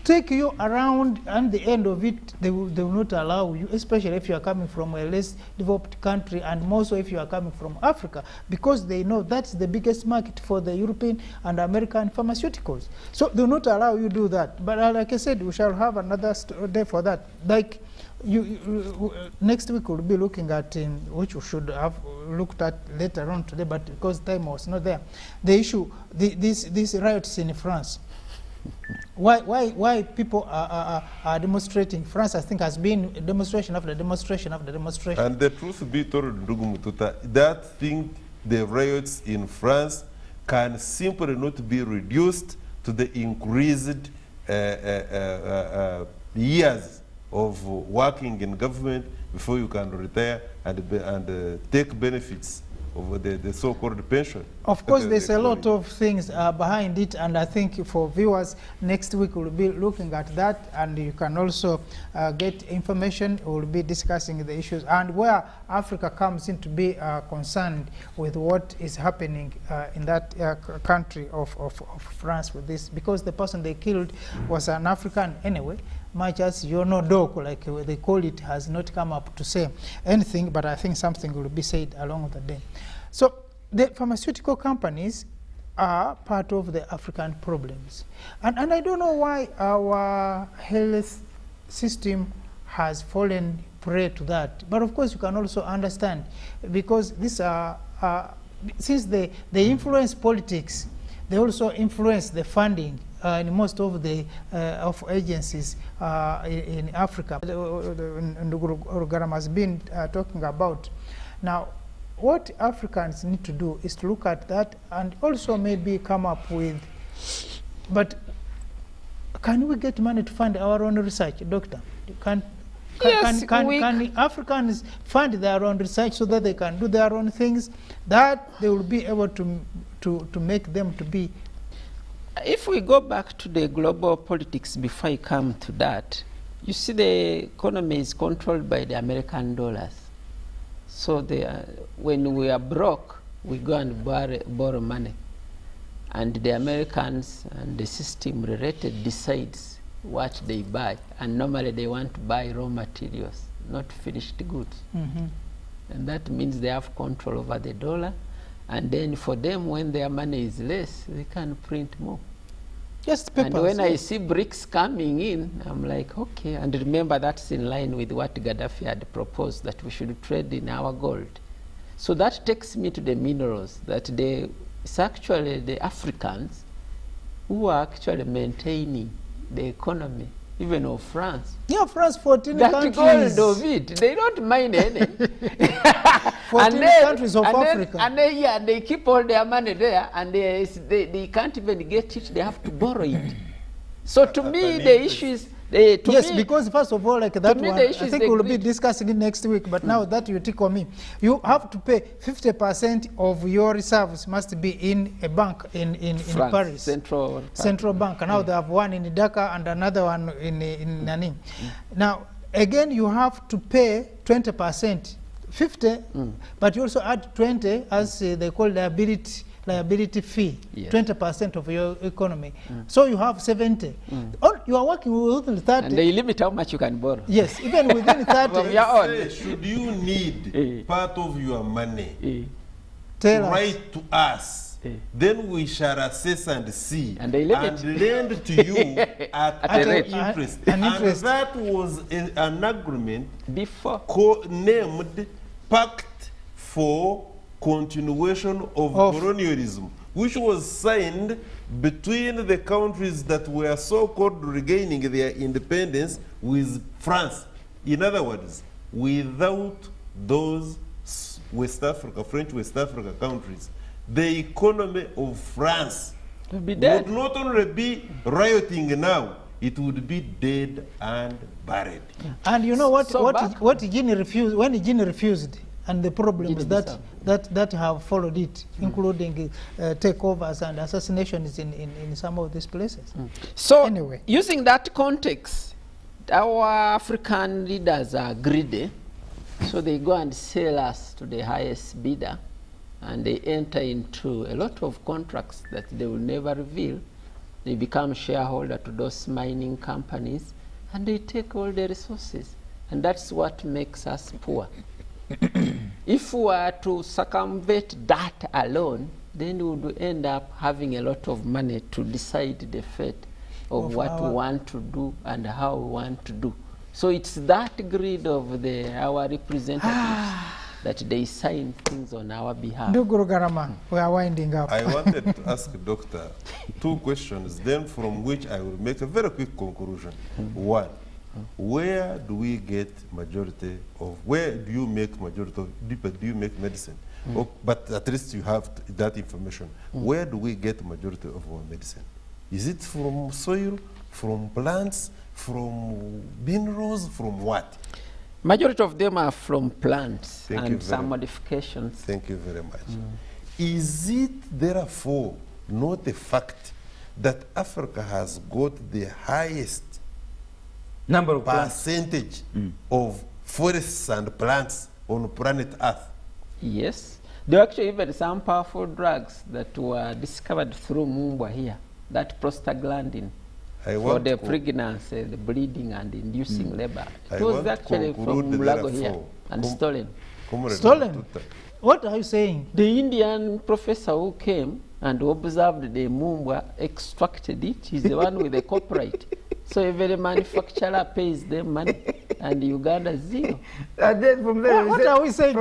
Speaker 1: take you around, and the end of it, they will not allow you, especially if you are coming from a less developed country, and more so if you are coming from Africa, because they know that's the biggest market for the European and American pharmaceuticals. So they will not allow you to do that. But like I said, we shall have another day for that. Like, next week we'll be looking at, which we should have looked at later on today, but because time was not there, the issue, these riots in France. Why people are demonstrating? France, I think, has been demonstration after demonstration after demonstration.
Speaker 3: And the truth be told, Ndugu Mututa, that thing, the riots in France, can simply not be reduced to the increased years of working in government before you can retire and take benefits of the so-called pension.
Speaker 1: Of course, there's a lot of things behind it, and I think for viewers, next week we'll be looking at that, and you can also get information. We'll be discussing the issues and where Africa comes in to be concerned with what is happening in that country of France with this, because the person they killed was an African anyway. Much as Doko, like they call it, has not come up to say anything, but I think something will be said along the day. So the pharmaceutical companies are part of the African problems. And I don't know why our health system has fallen prey to that. But of course you can also understand, because these are, since they influence politics, they also influence the funding in most of the of agencies in Africa. Ndugu has been talking about. Now, what Africans need to do is to look at that and also maybe come up with, but can we get money to fund our own research, Doctor? Can Africans fund their own research so that they can do their own things, that they will be able to make them to be?
Speaker 4: If we go back to the global politics before I come to that, you see the economy is controlled by the American dollars. So when we are broke, we go and borrow money. And the Americans and the system related decides what they buy. And normally they want to buy raw materials, not finished goods.
Speaker 1: Mm-hmm.
Speaker 4: And that means they have control over the dollar. And then for them, when their money is less, they can print more.
Speaker 1: Just papers.
Speaker 4: And when I see BRICS coming in, I'm like, okay. And remember, that's in line with what Gaddafi had proposed, that we should trade in our gold. So that takes me to the minerals, that it's actually the Africans who are actually maintaining the economy even of France.
Speaker 1: Yeah, France, 14
Speaker 4: that
Speaker 1: countries.
Speaker 4: gold of it, they don't mind any.
Speaker 1: 14 countries of Africa.
Speaker 4: And they keep all their money there, and they can't even get it. They have to borrow it. So to me, the issue is.
Speaker 1: Yes, because first of all, like that one, I think we'll be discussing it next week, but now that you tickle me, you have to pay 50% of your reserves must be in a bank in Paris. Central Bank. Now they have one in Dhaka and another one in Nani. Now, again, you have to pay 20%, 50, but you also add 20 as they call liability fee, 20% of your economy. So you have 70. You are working within 30.
Speaker 4: And they limit how much you can borrow.
Speaker 1: Yes, even within 30.
Speaker 3: Should you need part of your money,
Speaker 1: Tell
Speaker 3: write to us. Then we shall assess and see
Speaker 4: and lend
Speaker 3: to you at interest. And that was an agreement
Speaker 4: before
Speaker 3: named Pact for Continuation of Colonialism, which was signed between the countries that were so-called regaining their independence with France. In other words, without those West Africa, French West Africa countries, the economy of France would not only be rioting now, it would be dead and buried.
Speaker 1: And you know what? What Guinea refused when Guinea refused. And the problems that have followed it, including takeovers and assassinations in some of these places.
Speaker 4: So,
Speaker 1: anyway,
Speaker 4: using that context, our African leaders are greedy, so they go and sell us to the highest bidder, and they enter into a lot of contracts that they will never reveal. They become shareholder to those mining companies, and they take all the resources, and that's what makes us poor. If we were to circumvent that alone, then we would end up having a lot of money to decide the fate of what we want to do and how we want to do. So it's that greed of our representatives that they sign things on our behalf.
Speaker 1: Guru Garama, we are winding up.
Speaker 3: I wanted to ask Doctor 2 questions, then from which I will make a very quick conclusion. One, where do we get majority of, where do you make majority of, do you make medicine? But at least you have that information. Where do we get majority of our medicine? Is it from soil, from plants, from minerals, from what?
Speaker 4: Majority of them are from plants and some modifications.
Speaker 3: Thank you very much. Is it therefore not a fact that Africa has got the highest
Speaker 5: number of
Speaker 3: percentage of forests and plants on planet Earth?
Speaker 4: Yes. There are actually even some powerful drugs that were discovered through Mumbwa here, that prostaglandin, for the pregnancy, the bleeding and inducing labor. It was actually from Mulago here and stolen.
Speaker 1: Stolen? What are you saying?
Speaker 4: The Indian professor who came and observed the Mumbwa extracted it. He's the one with the copyright. So every manufacturer pays them money, and Uganda zero.
Speaker 5: And then from there,
Speaker 1: what are we saying?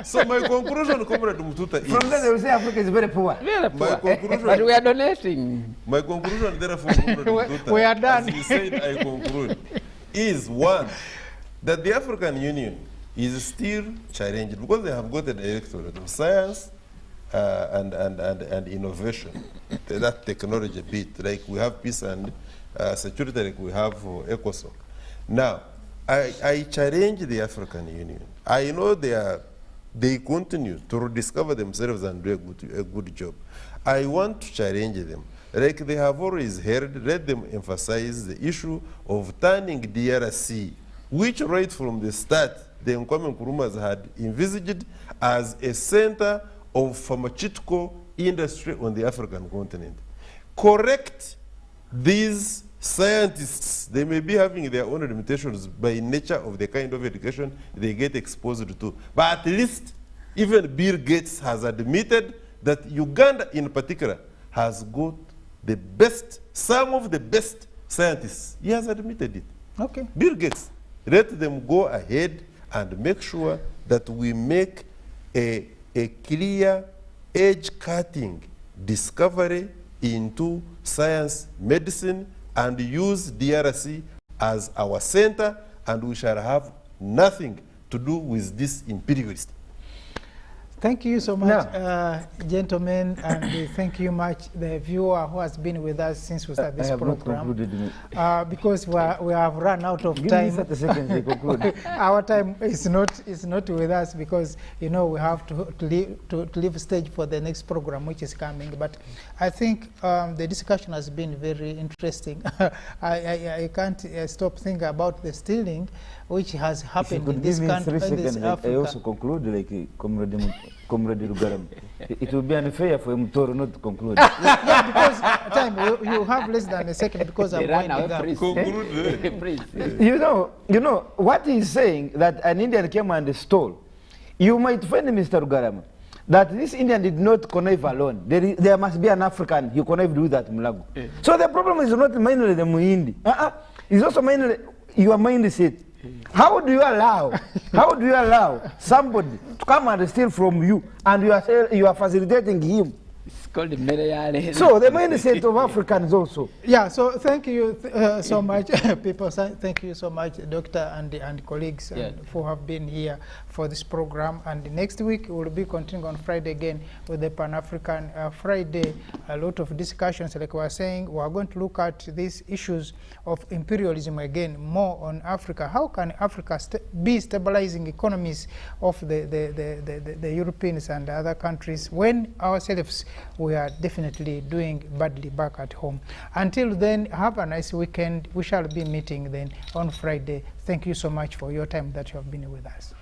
Speaker 3: So my conclusion, Comrade Mututa, is...
Speaker 5: From there they will say Africa is very poor.
Speaker 4: Very poor. But we are donating.
Speaker 3: My conclusion, therefore, Comrade Mututa,
Speaker 1: we are done.
Speaker 3: as you said, I conclude, is one, that the African Union is still challenged because they have got an electorate of science, and innovation, that technology bit, like we have peace and security, like we have ECOSOC. Now, I challenge the African Union. I know they continue to rediscover themselves and do a good job. I want to challenge them. Like they have always heard, let them emphasize the issue of turning DRC, which right from the start, the Nkwame Nkrumah had envisaged as a center of pharmaceutical industry on the African continent. Correct these scientists. They may be having their own limitations by nature of the kind of education they get exposed to. But at least even Bill Gates has admitted that Uganda in particular has got the best, some of the best scientists. He has admitted it.
Speaker 1: Okay.
Speaker 3: Bill Gates. Let them go ahead and make sure that we make a clear, edge-cutting discovery into science, medicine, and use DRC as our center, and we shall have nothing to do with this imperialist.
Speaker 1: Thank you so much, gentlemen, and thank you much the viewer who has been with us since we started this program. Because we have run out of time.
Speaker 5: Give me 30 seconds to conclude.
Speaker 1: Our time is not with us because we have to leave stage for the next program which is coming. But I think the discussion has been very interesting. I can't stop thinking about the stealing which has happened in this country.
Speaker 5: I also conclude like Comrade Rugaram. It will be unfair for Mutoro not to conclude.
Speaker 1: Yeah, because time you have less than a second because I'm winding up.
Speaker 5: You know what he's saying, that an Indian came and stole. You might find, Mr. Rugaram, that this Indian did not connive alone. There must be an African who connived with that Mulago. So the problem is not mainly the Muindi. It's also mainly your mindset. How do you allow somebody to come and steal from you, and you are facilitating him?
Speaker 4: It's called the Mereyale.
Speaker 5: So the mindset of Africans also.
Speaker 1: Yeah. So thank you so much, people. Thank you so much, Doctor and colleagues, for have been here for this program. And next week we'll be continuing on Friday again with the Pan-African Friday. A lot of discussions, like we were saying. We are going to look at these issues of imperialism again, more on Africa. How can Africa be stabilizing economies of the Europeans and other countries when ourselves we are definitely doing badly back at home? Until then, have a nice weekend. We shall be meeting then on Friday. Thank you so much for your time that you have been with us.